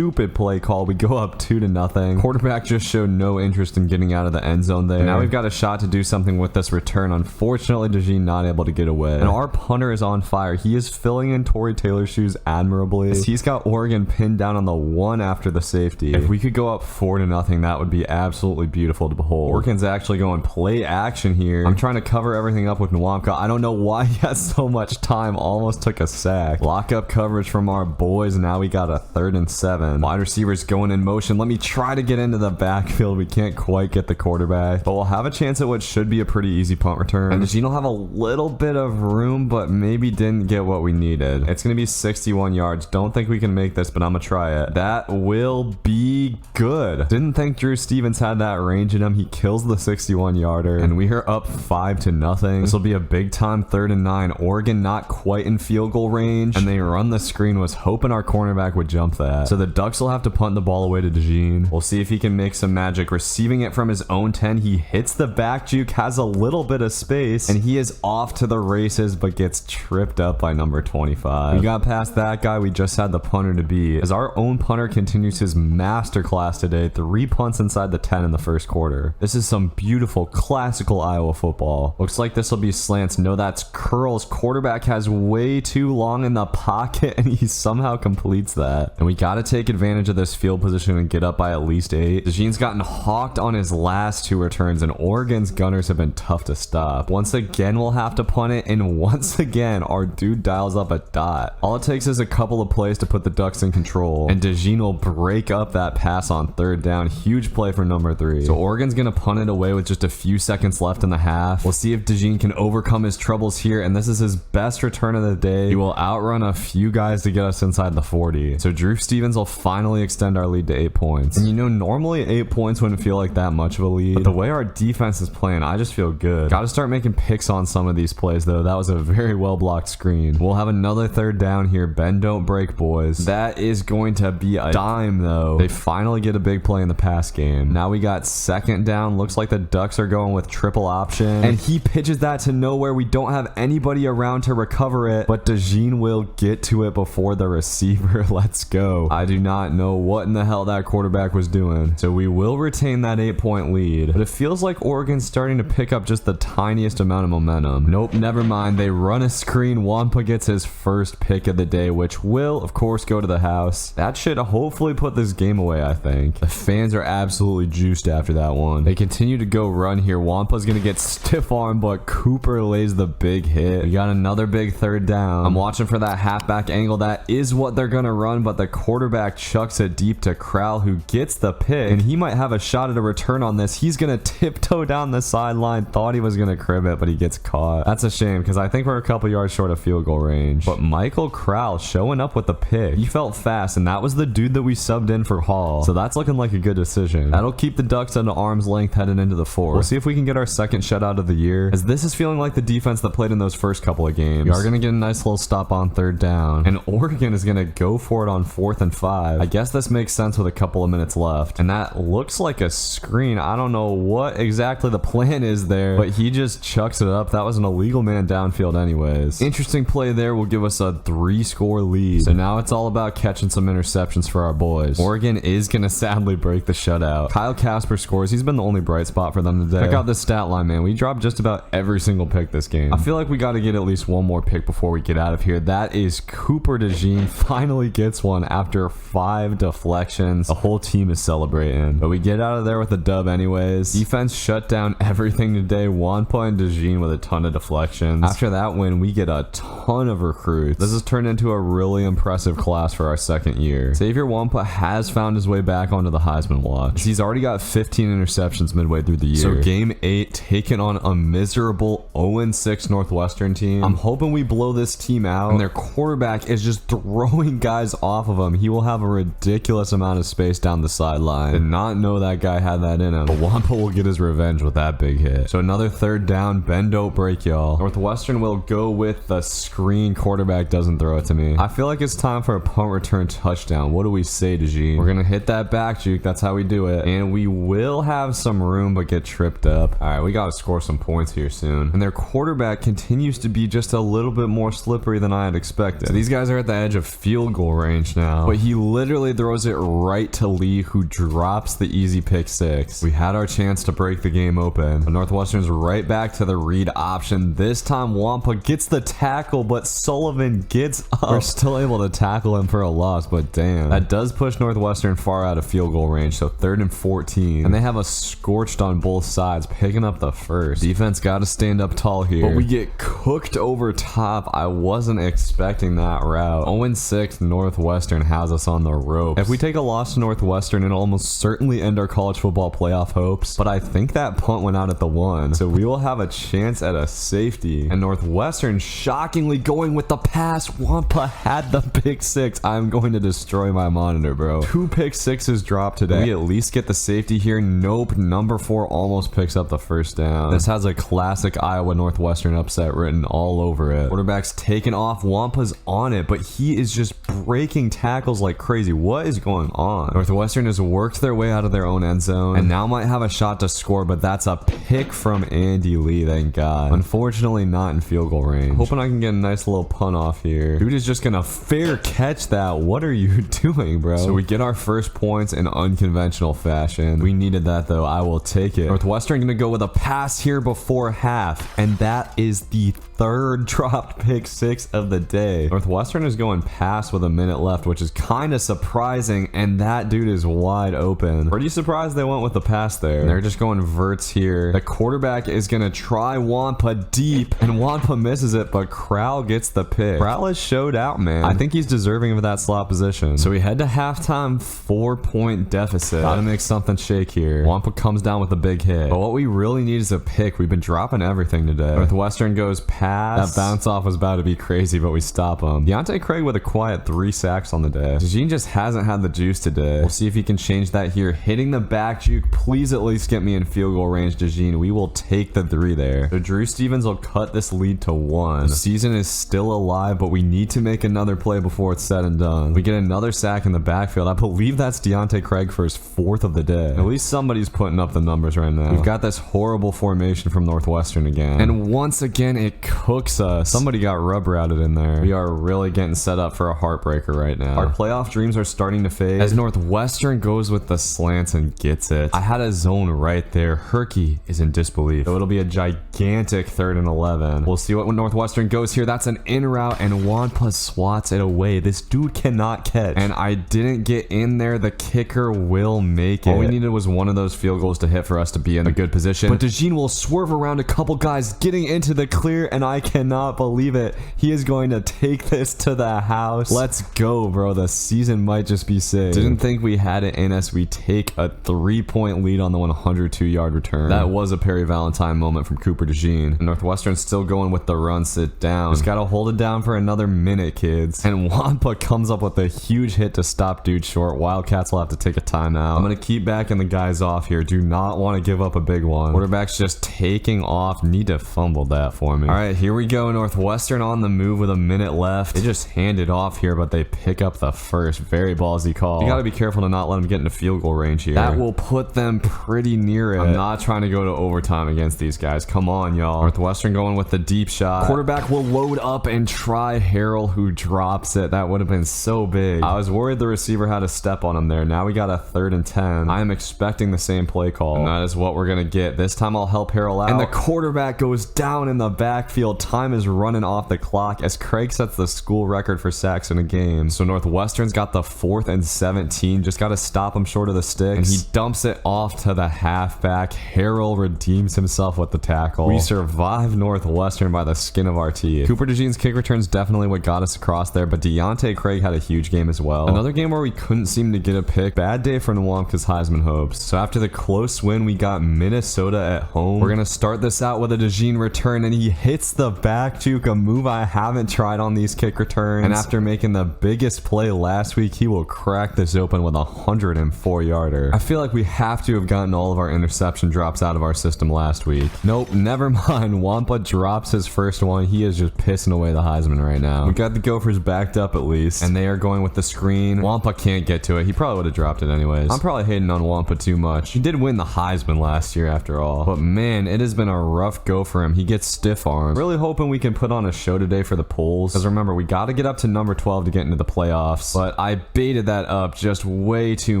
Speaker 1: play call. We go up 2-0. Quarterback just showed no interest in getting out of the end zone there. And now we've got a shot to do something with this return. Unfortunately, DeJean not able to get away. And our punter is on fire. He is filling in Torrey Taylor's shoes admirably. He's got Oregon pinned down on the 1 after the safety. If we could go up 4-0, that would be absolutely beautiful to behold. Oregon's actually going play action here. I'm trying to cover everything up with Nwamka. I don't know why he has so much time. Almost took a sack. Lock up coverage from our boys. Now we got a 3rd and 7. Wide receivers going in motion. Let me try to get into the backfield. We can't quite get the quarterback, but we'll have a chance at what should be a pretty easy punt return. And DeJean will have a little bit of room, but maybe didn't get what we needed. It's going to be 61 yards. Don't think we can make this, but I'm going to try it. That will be good. Didn't think Drew Stevens had that range in him. He kills the 61-yarder, and we are up 5-0. This will be a big time 3rd and 9. Oregon not quite in field goal range, and they run the screen. Was hoping our cornerback would jump that. So the Ducks will have to punt the ball away to DeJean. We'll see if he can make some magic. Receiving it from his own 10, he hits the back juke, has a little bit of space, and he is off to the races, but gets tripped up by number 25. We got past that guy. We just had the punter to beat. As our own punter continues his masterclass today, 3 punts inside the 10 in the first quarter. This is some beautiful classical Iowa football. Looks like this will be slants. No, that's curls. Quarterback has way too long in the pocket, and he somehow completes that. And we got to take advantage of this field position and get up by at least 8. DeJean's gotten hawked on his last 2 returns, and Oregon's gunners have been tough to stop. Once again, we'll have to punt it, and once again, our dude dials up a dot. All it takes is a couple of plays to put the Ducks in control, and DeJean will break up that pass on 3rd down. Huge play for number 3. So Oregon's gonna punt it away with just a few seconds left in the half. We'll see if DeJean can overcome his troubles here, and this is his best return of the day. He will outrun a few guys to get us inside the 40. So Drew Stevens will finally extend our lead to 8 points. And you know, normally 8 points wouldn't feel like that much of a lead, but the way our defense is playing, I just feel good. Gotta start making picks on some of these plays though. That was a very well blocked screen. We'll have another 3rd down here. Bend don't break, boys. That is going to be a dime though. They finally get a big play in the pass game. Now we got 2nd down. Looks like the Ducks are going with triple option, and he pitches that to nowhere. We don't have anybody around to recover it, but DeJean will get to it before the receiver. Let's go. I do not know what in the hell that quarterback quarterback was doing. So we will retain that 8-point lead, but it feels like Oregon's starting to pick up just the tiniest amount of momentum. Nope, never mind. They run a screen. Wampa gets his first pick of the day, which will, of course, go to the house. That should hopefully put this game away, I think. The fans are absolutely juiced after that one. They continue to go run here. Wampa's gonna get stiff arm, but Cooper lays the big hit. We got another big third down. I'm watching for that halfback angle. That is what they're gonna run, but the quarterback chucks it deep to Crowell, who gets the pick, and he might have a shot at a return on this. He's gonna tiptoe down the sideline. Thought he was gonna crib it, but he gets caught. That's a shame, because I think we're a couple yards short of field goal range. But Michael Crowell showing up with the pick. He felt fast, and that was the dude that we subbed in for Hall. So that's looking like a good decision. That'll keep the Ducks at an arm's length heading into the fourth. We'll see if we can get our second shutout of the year, as this is feeling like the defense that played in those first couple of games. We are gonna get a nice little stop on third down, and Oregon is gonna go for it on 4th and 5. I guess this makes sense with a couple of minutes left, and that looks like a screen. I don't know what exactly the plan is there, but he just chucks it up. That was an illegal man downfield anyways. Interesting play there will give us a 3-score lead. So now it's all about catching some interceptions for our boys. Oregon is gonna sadly break the shutout. Kyle Casper scores. He's been the only bright spot for them today. Check out this stat line, man. We dropped just about every single pick this game. I feel like we got to get at least one more pick before we get out of here. That is Cooper DeJean finally gets one after 5 deflections. The whole team is celebrating, but we get out of there with a dub anyways. Defense shut down everything today. Wampa and DeJean with a ton of deflections. After that win, we get a ton of recruits. This has turned into a really impressive class for our second year. Xavier Wampa has found his way back onto the Heisman watch. He's already got 15 interceptions midway through the year. So game 8, taking on a miserable 0-6 Northwestern team. I'm hoping we blow this team out, and their quarterback is just throwing guys off of him. He will have a ridiculous amount of space down the sideline. Did not know that guy had that in him, but Wampa will get his revenge with that big hit. So another third down. Bend, don't break, y'all. Northwestern will go with the screen. Quarterback doesn't throw it to me. I feel like it's time for a punt return touchdown. What do we say, DeJean? We're gonna hit that back juke. That's how we do it, and we will have some room but get tripped up. All right, we gotta score some points here soon. And their quarterback continues to be just a little bit more slippery than I had expected. So these guys are at the edge of field goal range now, but he literally throws it right to Lee, who drops the easy pick 6. We had our chance to break the game open, but Northwestern's right back to the read option. This time Wampa gets the tackle, but Sullivan gets up. We're still able to tackle him for a loss, but damn, that does push Northwestern far out of field goal range. So 3rd and 14, and they have us scorched on both sides, picking up the first. Defense got to stand up tall here, but we get cooked over top. I wasn't expecting that route. 0-6 Northwestern has us on the ropes. If we take a loss to Northwestern, it'll almost certainly end our college football playoff hopes, but I think that punt went out at the 1, so we will have a chance at a safety. And Northwestern shockingly going with the pass. Wampa had the pick 6. I'm going to destroy my monitor, bro. 2 pick 6s dropped today. We at least get the safety here. Nope. Number 4 almost picks up the first down. This has a classic Iowa Northwestern upset written all over it. Quarterback's taken off. Wampa's on it, but he is just breaking tackles like crazy. What is going on? Northwestern has worked their way out of their own end zone and now might have a shot to score, but that's a pick from Andy Lee, thank God. Unfortunately, not in field goal range. Hoping I can get a nice little punt off here. Dude is just gonna fair catch that. What are you doing, bro? So we get our first points in unconventional fashion. We needed that though. I will take it. Northwestern gonna go with a pass here before half, and that is the 3rd dropped pick 6 of the day. Northwestern is going pass with a minute left, which is kind of surprising, and that dude is wide open. Pretty surprised they went with the pass there. They're just going verts here. The quarterback is gonna try Wampa deep, and Wampa misses it, but Crowell gets the pick. Crowell has showed out, man. I think he's deserving of that slot position. So we head to halftime, 4-point deficit. Gotta make something shake here. Wampa comes down with a big hit, but what we really need is a pick. We've been dropping everything today. Northwestern goes pass. That bounce off was about to be crazy, but we stop him. Deontay Craig with a quiet 3 sacks on the day. DeJean just hasn't had the juice today. We'll see if he can change that here. Hitting the back juke. Please at least get me in field goal range, DeJean. We will take the 3 there. So Drew Stevens will cut this lead to 1. The season is still alive, but we need to make another play before it's said and done. We get another sack in the backfield. I believe that's Deontay Craig for his 4th of the day. At least somebody's putting up the numbers right now. We've got this horrible formation from Northwestern again. And once again, it cooks us. Somebody got rub routed in there. We are really getting set up for a heartbreaker right now. Our playoff dreams are starting to fade as Northwestern goes with the slants and gets it. I had a zone right there. Herky is in disbelief. So it'll be a gigantic 3rd and 11. We'll see what Northwestern goes here. That's an in route and Wampa swats it away. This dude cannot catch. And I didn't get in there. The kicker will make it. All we needed was one of those field goals to hit for us to be in a good position. But DeJean will swerve around a couple guys getting into the clear, and I cannot believe it. He is going to take this to the house. Let's go, bro. The season might just be saved. Didn't think we had it in us. We take a 3-point lead on the 102-yard return. That was a Perry Valentine moment from Cooper DeJean. Northwestern's still going with the run. Sit down. Just gotta hold it down for another minute, kids. And Wampa comes up with a huge hit to stop dude short. Wildcats will have to take a timeout. I'm gonna keep backing the guys off here. Do not want to give up a big one. Quarterback's just taking off. Need to fumble that for me. All right, here we go. Northwestern on the move with a minute left. They just hand it off here, but they pick up the first. Very ballsy call. You gotta be careful to not let them get into field goal range here. That will put them pretty near it. I'm not trying to go to overtime against these guys. Come on, y'all. Northwestern going with the deep shot. Quarterback will load up and try Harrell, who drops it. That would have been so big. I was worried the receiver had a step on him there. Now we got a 3rd and 10. I am expecting the same play call, and that is what we're gonna get. This time I'll help Harrell out. And the quarterback goes down in the backfield. Time is running off the clock as Craig sets the school record for sacks in a game. So Northwestern's got the 4th and 17. Just gotta stop him short of the sticks. And he dumps it off to the halfback. Harrell redeems himself with the tackle. We survive Northwestern by the skin of our teeth. Cooper DeJean's kick return's definitely what got us across there, but Deontay Craig had a huge game as well. Another game where we couldn't seem to get a pick. Bad day for Nwamka's Heisman hopes. So after the close win, we got Minnesota at home. We're gonna start this out with a DeJean return, and he hits the back juke, a move I haven't tried on these kick returns. And after making the biggest play last week, he will crack this open with a 104-yarder. I feel like we have to have gotten all of our interception drops out of our system last week. Nope, never mind. Wampa drops his first one. He is just pissing away the Heisman right now. We got the Gophers backed up at least, and they are going with the screen. Wampa can't get to it. He probably would have dropped it anyways. I'm probably hating on Wampa too much. He did win the Heisman last year after all, but man, it has been a rough go for him. He gets stiff armed. Really hoping we can put on a show today for the polls, because remember, we got to get up to number 12 to get into the playoffs, but I baited that up just way too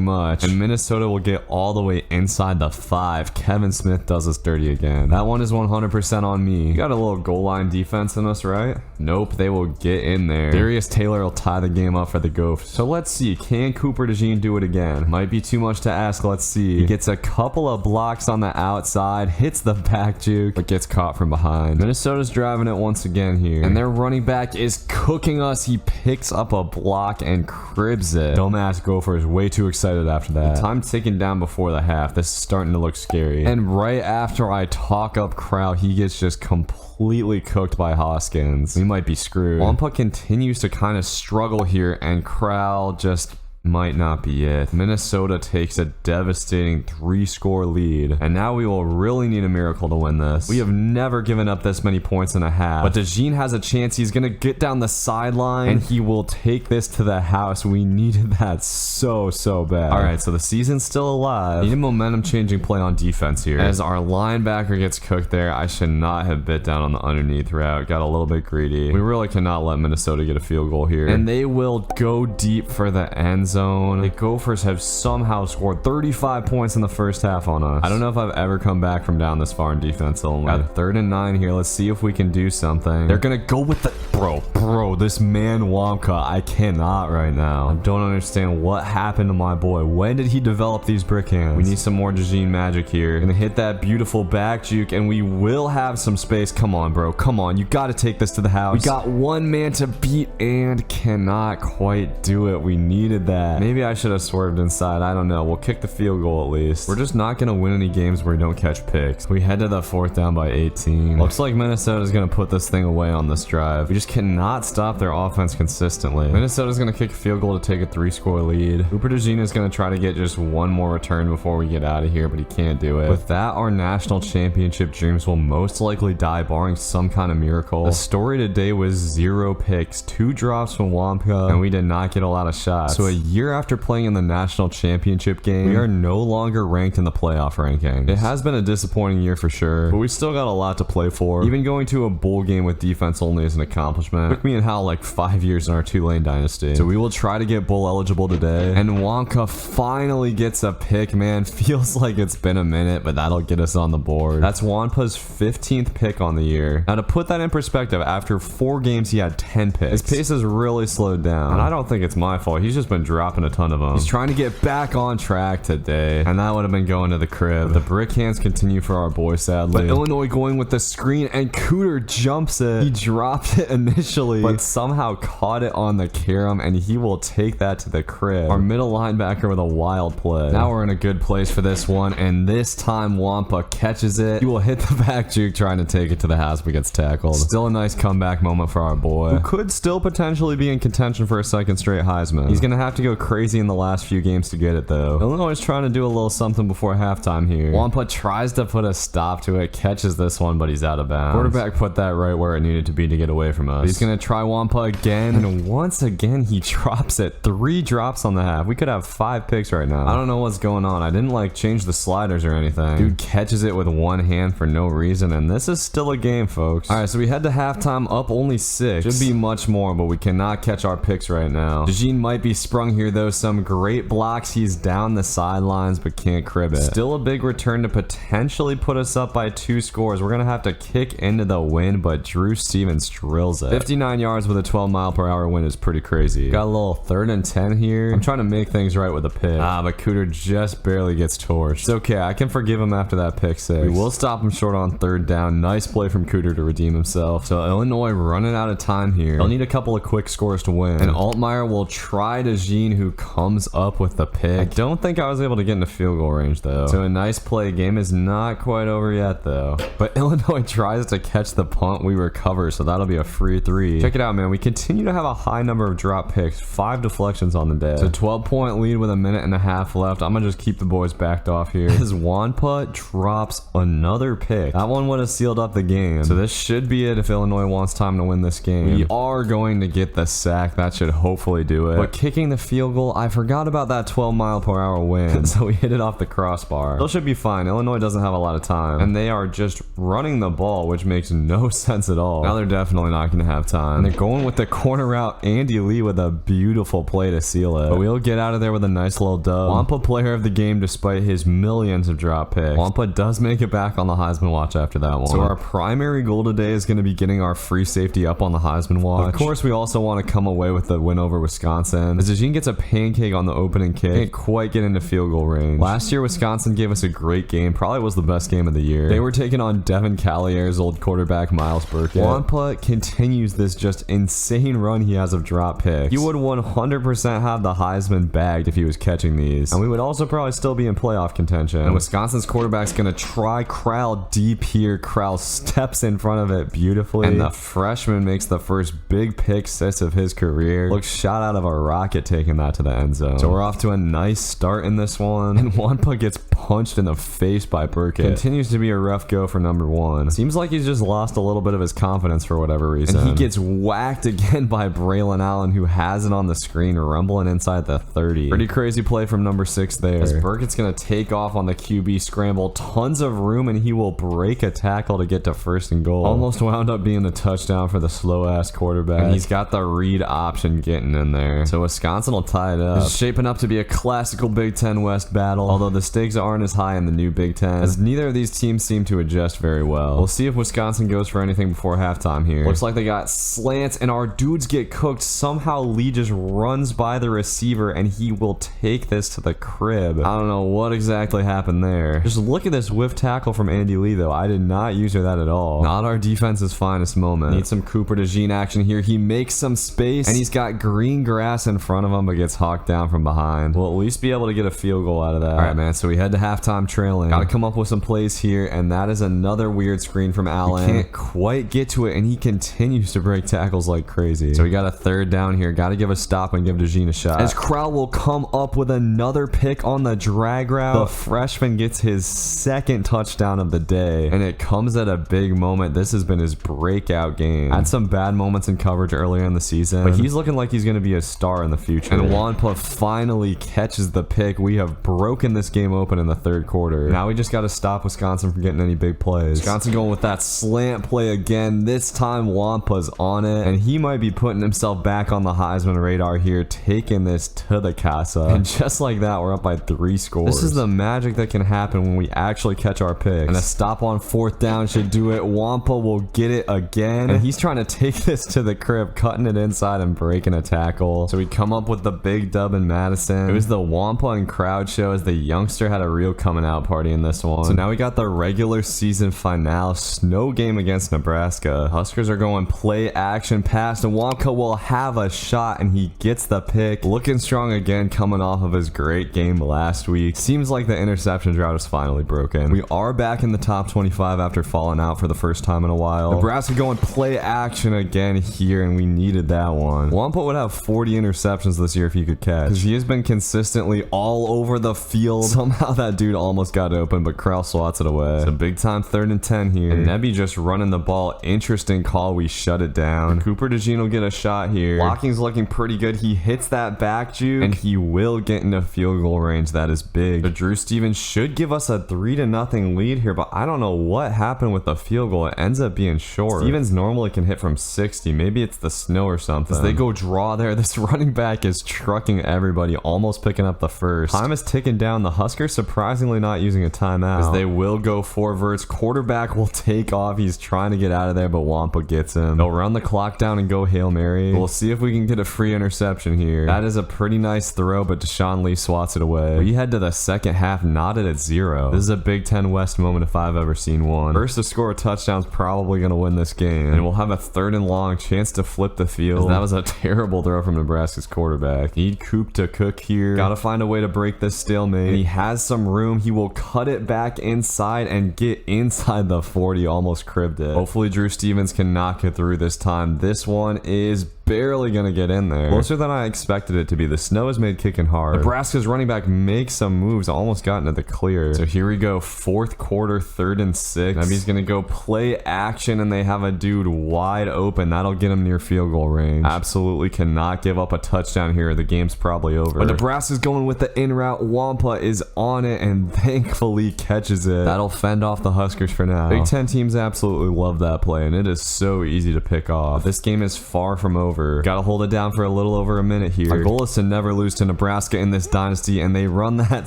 Speaker 1: much, and Minnesota will get all the way inside the 5. Kevin Smith does us dirty again. That one is 100% on me. You got a little goal line defense in us, right? Nope, they will get in there. Darius Taylor will tie the game up for the Gophers. So let's see, can Cooper DeJean do it again? Might be too much to ask. Let's see. He gets a couple of blocks on the outside, hits the back juke, but gets caught from behind. Minnesota's driving it once again here, and their running back is cooking us. He picks up a block and cribs it. Dumbass Gopher is way too excited after that. The time ticking down before the half. This is starting to look scary. And right after I talk up Crowd, he gets just completely cooked by Hoskins. We might be screwed. Wampa continues to kind of struggle here, and Crowd just might not be it. Minnesota takes a devastating 3-score lead, and now we will really need a miracle to win this. We have never given up this many points in a half, but DeJean has a chance. He's gonna get down the sideline, and he will take this to the house. We needed that so bad. All right, so the season's still alive. Need a momentum changing play on defense here. As our linebacker gets cooked there, I should not have bit down on the underneath route. Got a little bit greedy. We really cannot let Minnesota get a field goal here, and they will go deep for the end zone. The Gophers have somehow scored 35 points in the first half on us. I don't know if I've ever come back from down this far in defense only. Got 3rd and 9 here. Let's see if we can do something. They're gonna go with the bro, this man Wamka, I cannot right now. I don't understand what happened to my boy. When did he develop these brick hands? We need some more DeJean magic here. Gonna hit that beautiful back juke, and we will have some space. Come on, bro, come on. You gotta take this to the house. We got one man to beat and cannot quite do it. We needed that. Maybe I should have swerved inside. I don't know. We'll kick the field goal at least. We're just not gonna win any games where we don't catch picks. We head to the 4th down by 18. Looks like Minnesota's gonna put this thing away on this drive. We just cannot stop their offense consistently. Minnesota's gonna kick a field goal to take a 3-score lead. Cooper DeJean is gonna try to get just one more return before we get out of here, but he can't do it. With that, our national championship dreams will most likely die, barring some kind of miracle. The story today was 0 picks, 2 drops from Wampa, and we did not get a lot of shots. So a year after playing in the national championship game, we are no longer ranked in the playoff ranking. It has been a disappointing year for sure, but we still got a lot to play for. Even going to a bowl game with defense only is an accomplishment. It took me and Hal like 5 years in our Tulane dynasty. So we will try to get bowl eligible today. And Wonka finally gets a pick, man. Feels like it's been a minute, but that'll get us on the board. That's Wampa's 15th pick on the year. Now to put that in perspective, after 4 games he had 10 picks. His pace has really slowed down. And I don't think it's my fault. He's just been dropping a ton of them. He's trying to get back on track today. And that would have been going to the crib. The brick hands continue for our boy, sadly. But Illinois going with the screen, and Cooter jumps it. He dropped it initially, but somehow caught it on the carom, and he will take that to the crib. Our middle linebacker with a wild play. Now we're in a good place for this one, and this time Wampa catches it. He will hit the back juke trying to take it to the house, but gets tackled. Still a nice comeback moment for our boy, who could still potentially be in contention for a second straight Heisman. He's gonna have to go crazy in the last few games to get it though. Illinois is trying to do a little something before halftime here. Wampa tries to put a stop to it, catches this one, but he's out of bounds. Quarterback put that right where it needed to be to get away from us. He's gonna try Wampa again, and once again he drops it. 3 drops on the half. We could have 5 picks right now. I don't know what's going on. I didn't like change the sliders or anything. Dude catches it with one hand for no reason, and this is still a game, folks. Alright, so we head to halftime up only 6. Should be much more, but we cannot catch our picks right now. DeJean might be sprung here though. Some great blocks. He's down the sidelines but can't crib it. Still a big return to potentially put us up by 2 scores. We're gonna have to kick into the wind, but Drew Stevens drills it. 59 yards with a 12-mile-per-hour wind is pretty crazy. Got a little 3rd and 10 here. I'm trying to make things right with a pick. But Cooter just barely gets torched. It's okay. I can forgive him after that pick 6. We will stop him short on 3rd down. Nice play from Cooter to redeem himself. So Illinois running out of time here. They'll need a couple of quick scores to win. And Altmaier will try DeJean, who comes up with the pick. I don't think I was able to get into field goal range though. So a nice play. Game is not quite over yet though. But Illinois tries to catch the punt. We recover, so that'll be a free 3. Check it out, man. We continue to have a high number of drop picks. 5 deflections on the day. It's a 12-point lead with a minute and a half left. I'm gonna just keep the boys backed off here. As Wampa drops another pick. That one would have sealed up the game. So this should be it if Illinois wants time to win this game. We are going to get the sack. That should hopefully do it. But kicking the field goal, I forgot about that 12-mile-per-hour wind. So we hit it off the crossbar. Still should be fine. Illinois doesn't have a lot of time. And they are just running the ball, which makes no sense at all. Now they're definitely not going to have time. And they're going with the corner route. Andy Lee with a beautiful play to seal it. But we'll get out of there with a nice little dub. Wampa player of the game despite his millions of drop picks. Wampa does make it back on the Heisman watch after that one. So our primary goal today is going to be getting our free safety up on the Heisman watch. Of course, we also want to come away with the win over Wisconsin. As DeJean gets a pancake on the opening kick, can't quite get into field goal range. Last year, Wisconsin gave us a great game. Probably was the best game of the year. They were taking on Devin Callier's old quarterback, Miles Burkett. Wampa continues this just insane run he has of drop picks. You would 100% have the Heisman bagged if he was catching these. And we would also probably still be in playoff contention. And Wisconsin's quarterback's going to try Crowell deep here. Crowell steps in front of it beautifully. And the freshman makes the first big pick 6 of his career. Looks shot out of a rocket taking that to the end zone. So we're off to a nice start in this one. And Wampa gets punched in the face by Burkett. Continues to be a rough go for number 1. Seems like he's just lost a little bit of his confidence for whatever reason. And he gets whacked again by Braylon Allen, who has it on the screen, rumbling inside the 30. Pretty crazy play from number 6 there. As Burkett's going to take off on the QB scramble. Tons of room, and he will break a tackle to get to 1st and goal. Almost wound up being a touchdown for the slow-ass quarterback. And he's got the read option getting in there. So Wisconsin will tie it up. It's shaping up to be a classical Big Ten West battle, although the stakes aren't as high in the new Big Ten, as neither of these teams seem to adjust very well. We'll see if Wisconsin goes for anything before halftime here. Looks like they got slants, and our dudes get cooked. Somehow Lee just runs by the receiver, and he will take this to the crib. I don't know what exactly happened there. Just look at this whiff tackle from Andy Lee, though. I did not use her that at all. Not our defense's finest moment. Need some Cooper DeJean action here. He makes some space, and he's got green grass in front of him, but gets hawked down from behind. We'll at least be able to get a field goal out of that. All right, man, so we head to halftime trailing. Gotta come up with some plays here, and that is another weird screen from Allen. We can't quite get to it, and he continues to break tackles like crazy. So we got a third down here. Gotta give a stop and give DeJean a shot. As Crowell will come up with another pick on the drag route. The freshman gets his second touchdown of the day, and it comes at a big moment. This has been his breakout game. Had some bad moments in coverage earlier in the season, but he's looking like he's going to be a star in the future. And Wampa finally catches the pick. We have broken this game open in the third quarter. Now we just got to stop Wisconsin from getting any big plays. Wisconsin going with that slant play again. This time Wampa's on it, and he might be putting himself back on the Heisman radar here, taking this to the casa. And just like that, we're up by 3 scores. This is the magic that can happen when we actually catch our picks. And a stop on 4th down should do it. Wampa will get it again, and he's trying to take this to the crib, cutting it inside and breaking a tackle. So we come up with the big dub in Madison. It was the Wampa and crowd show, as the youngster had a real coming out party in this one. So now we got the regular season finale snow game against Nebraska. Huskers are going play action pass, and Wampa will have a shot, and he gets the pick. Looking strong again, coming off of his great game last week. Seems like the interception drought is finally broken. We are back in the top 25 after falling out for the first time in a while. Nebraska going play action again here, and we needed that one. Wampa would have 40 interceptions this year if he could catch, because he has been consistently all over the field. Somehow that dude almost got open, but Krell swats it away. So big time 3rd and 10 here. And Nebby just running the ball. Interesting call. We shut it down. And Cooper DeJean will get a shot here. Blocking's looking pretty good. He hits that back juke, and he will get into field goal range. That is big. But Drew Stevens should give us a 3-0 lead here, but I don't know what happened with the field goal. It ends up being short. Stevens normally can hit from 60. Maybe it's the snow or something. As they go draw there, this running back is trucking everybody, almost picking up the first. Time is ticking down. The Huskers surprisingly not using a timeout, as they will go forwards. Quarterback will take off. He's trying to get out of there, but Wampa gets him. They'll run the clock down and go Hail Mary. We'll see if we can get a free interception here. That is a pretty nice throw, but Deshaun Lee swats it away. We head to the second half, knotted at 0. This is a Big Ten West moment if I've ever seen one. First to score a touchdown is probably going to win this game, and we'll have a 3rd and long chance to flip the field. That was a terrible throw from Nebraska's quarterback. Need Coop to cook here. Gotta find a way to break this stalemate. And he has some room. He will cut it back inside and get inside the 40. Almost cribbed it. Hopefully Drew Stevens can knock it through this time. This one is barely gonna get in there. Closer than I expected it to be. The snow is made kicking hard. Nebraska's running back makes some moves, almost got into the clear. So here we go, 4th quarter, 3rd and 6. Nebby's gonna go play action, and they have a dude wide open. That'll get him near field goal range. Absolutely cannot give up a touchdown here. The game's probably over. But Nebraska's going with the in route. Wampa is on it and thankfully catches it. That'll fend off the Huskers for now. Big Ten teams absolutely love that play, and it is so easy to pick off. This game is far from over. Gotta hold it down for a little over a minute here. Our goal is to never lose to Nebraska in this dynasty, and they run that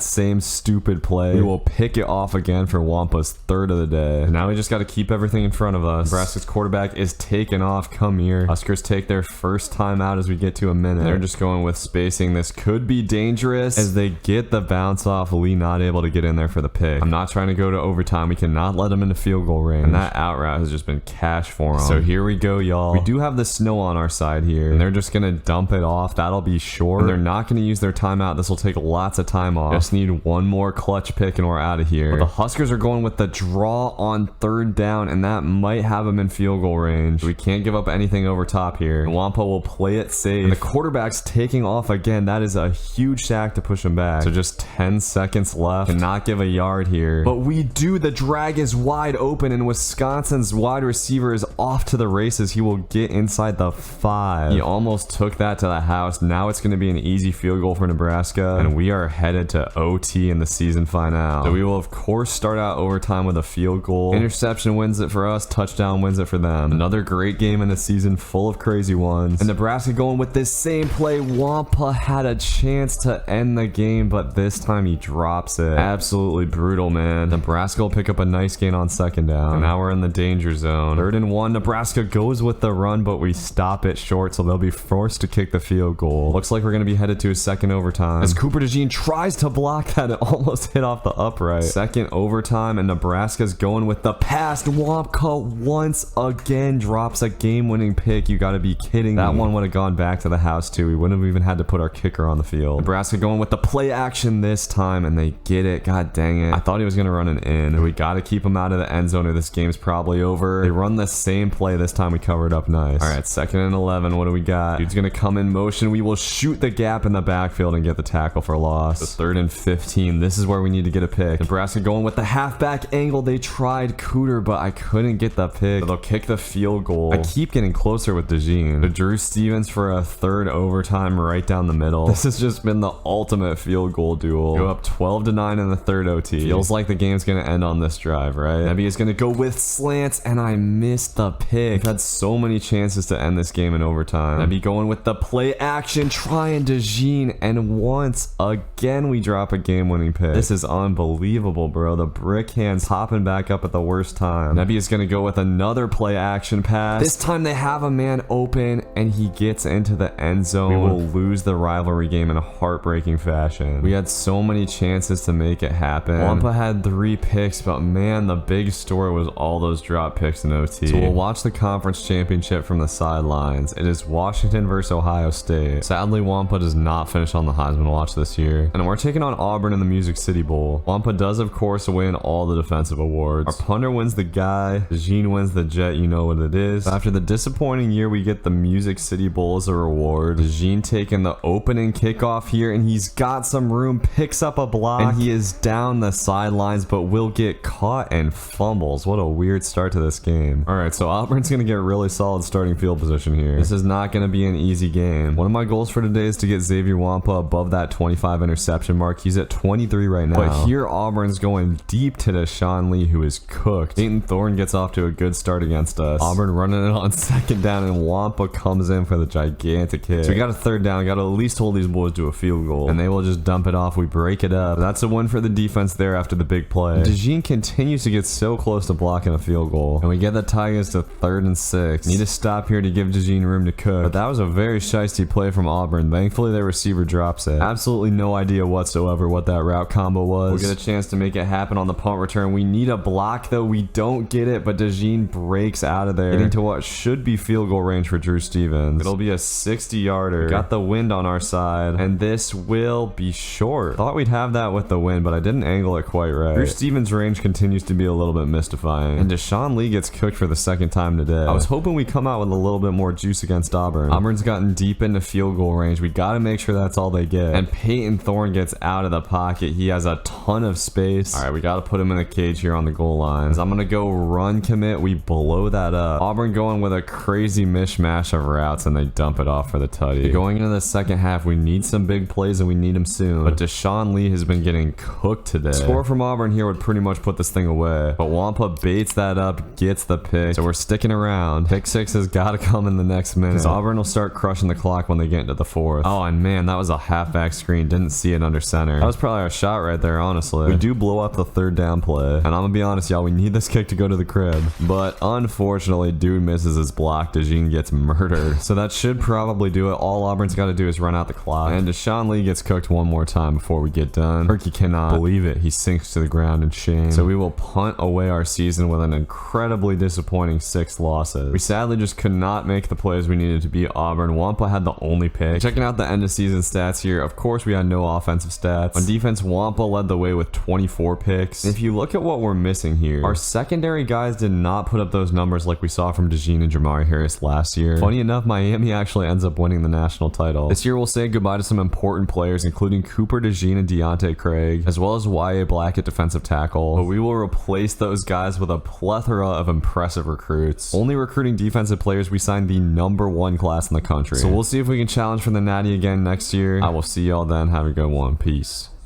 Speaker 1: same stupid play. We will pick it off again for Wampa's 3rd of the day. And now we just gotta keep everything in front of us. Nebraska's quarterback is taken off. Come here. Huskers take their first time out as we get to a minute. They're just going with spacing. This could be dangerous as they get the bounce off. Lee not able to get in there for the pick. I'm not trying to go to overtime. We cannot let them into field goal range. And that out route has just been cash for them. So here we go, y'all. We do have the snow on our side here, and they're just gonna dump it off. That'll be short, and they're not gonna use their timeout. This will take lots of time off. Just need one more clutch pick and we're out of here. But the Huskers are going with the draw on 3rd down, and that might have them in field goal range. We can't give up anything over top here. And Wampa will play it safe, and the quarterback's taking off again. That is a huge sack to push him back. So just 10 seconds left. Cannot give a yard here, but we do. The drag is wide open, and Wisconsin's wide receiver is off to the races. He will get inside the 5. He almost took that to the house. Now it's going to be an easy field goal for Nebraska, and we are headed to OT in the season finale. So we will of course start out overtime with a field goal. Interception wins it for us. Touchdown wins it for them. Another great game in the season, full of crazy ones. And Nebraska going with this same play. Wampa had a chance to end the game, but this time he drops it. Absolutely brutal, man. Nebraska will pick up a nice gain on 2nd down. And now we're in the danger zone. 3rd and 1. Nebraska goes with the run, but we stop it short short, so they'll be forced to kick the field goal. Looks like we're going to be headed to a second overtime. As Cooper DeJean tries to block that, it almost hit off the upright. Second overtime, and Nebraska's going with the pass. Wampka once again drops a game-winning pick. You got to be kidding me. That one would have gone back to the house too. We wouldn't have even had to put our kicker on the field. Nebraska going with the play action this time, and they get it. God dang it. I thought he was going to run an in. We got to keep him out of the end zone or this game's probably over. They run the same play this time. We covered up nice. All right, 2nd and 11. What do we got? Dude's going to come in motion. We will shoot the gap in the backfield and get the tackle for loss. The 3rd and 15. This is where we need to get a pick. Nebraska going with the halfback angle. They tried Cooter, but I couldn't get the pick. So they'll kick the field goal. I keep getting closer with DeJean. To Drew Stevens for a 3rd overtime right down the middle. This has just been the ultimate field goal duel. Go up 12-9 in the 3rd OT. Feels like the game's going to end on this drive, right? Nebby is going to go with slants, and I missed the pick. We've had so many chances to end this game in overtime. Nebby going with the play action, trying DeJean, and once again we drop a game-winning pick. This is unbelievable, bro. The brick hands popping back up at the worst time. Nebby is going to go with another play action pass. This time they have a man open, and he gets into the end zone. We will lose the rivalry game in a heartbreaking fashion. We had so many chances to make it happen. Wampa had 3 picks, but man, the big story was all those drop picks in OT. So we'll watch the conference championship from the sidelines. It is Washington versus Ohio State. Sadly, Wampa does not finish on the Heisman watch this year, and we're taking on Auburn in the Music City Bowl. Wampa does, of course, win all the defensive awards. Our punter wins the guy. DeJean wins the jet. You know what it is. After the disappointing year, we get the Music City Bowl as a reward. DeJean taking the opening kickoff here, and he's got some room, picks up a block, and he is down the sidelines, but will get caught and fumbles. What a weird start to this game. All right, so Auburn's going to get really solid starting field position here. This is not going to be an easy game. One of my goals for today is to get Xavier Wampa above that 25 interception mark. He's at 23 right now. But here Auburn's going deep to Deshaun Lee, who is cooked. Dayton Thorne gets off to a good start against us. Auburn running it on 2nd down, and Wampa comes in for the gigantic hit. So we got a 3rd down. Got to at least hold these boys to a field goal, and they will just dump it off. We break it up. That's a win for the defense there after the big play. DeJean continues to get so close to blocking a field goal, and we get the Tigers to 3rd and 6. Need to stop here to give DeJean room to cook, but that was a very shiesty play from Auburn. Thankfully, their receiver drops it. Absolutely no idea whatsoever what that route combo was. We'll get a chance to make it happen on the punt return. We need a block, though. We don't get it, but DeJean breaks out of there, getting to what should be field goal range for Drew Stevens. It'll be a 60-yarder. Got the wind on our side, and this will be short. Thought we'd have that with the wind, but I didn't angle it quite right. Drew Stevens' range continues to be a little bit mystifying, and Deshaun Lee gets cooked for the 2nd time today. I was hoping we come out with a little bit more juice against Auburn. Auburn's gotten deep into field goal range. We got to make sure that's all they get. And Peyton Thorne gets out of the pocket. He has a ton of space. All right, we got to put him in the cage here on the goal line. I'm going to go run commit. We blow that up. Auburn going with a crazy mishmash of routes, and they dump it off for the tutty. Going into the 2nd half, we need some big plays, and we need them soon. But Deshaun Lee has been getting cooked today. Score from Auburn here would pretty much put this thing away. But Wampa baits that up, gets the pick. So we're sticking around. Pick 6 has got to come in the next minute, because Auburn will start crushing the clock when they get into the 4th. Oh, and man, that was a halfback screen. Didn't see it under center. That was probably our shot right there, honestly. We do blow up the 3rd down play, and I'm gonna be honest, y'all, we need this kick to go to the crib. But unfortunately, dude misses his block. DeJean gets murdered. So that should probably do it. All Auburn's got to do is run out the clock, and Deshaun Lee gets cooked one more time before we get done. Turkey cannot believe it. He sinks to the ground in shame. So we will punt away our season with an incredibly disappointing 6 losses. We sadly just could not make the plays we needed to beat Auburn. Wampa had the only pick. Checking out the end of season stats here, of course we had no offensive stats. On defense, Wampa led the way with 24 picks. And if you look at what we're missing here, our secondary guys did not put up those numbers like we saw from DeJean and Jamari Harris last year. Funny enough, Miami actually ends up winning the national title. This year we'll say goodbye to some important players, including Cooper DeJean and Deontay Craig, as well as Y.A. Black at defensive tackle. But we will replace those guys with a plethora of impressive recruits. Only recruiting defensive players, we signed the #1 class in the country. So we'll see if we can challenge for the Natty again next year. I will see y'all then. Have a good one. Peace.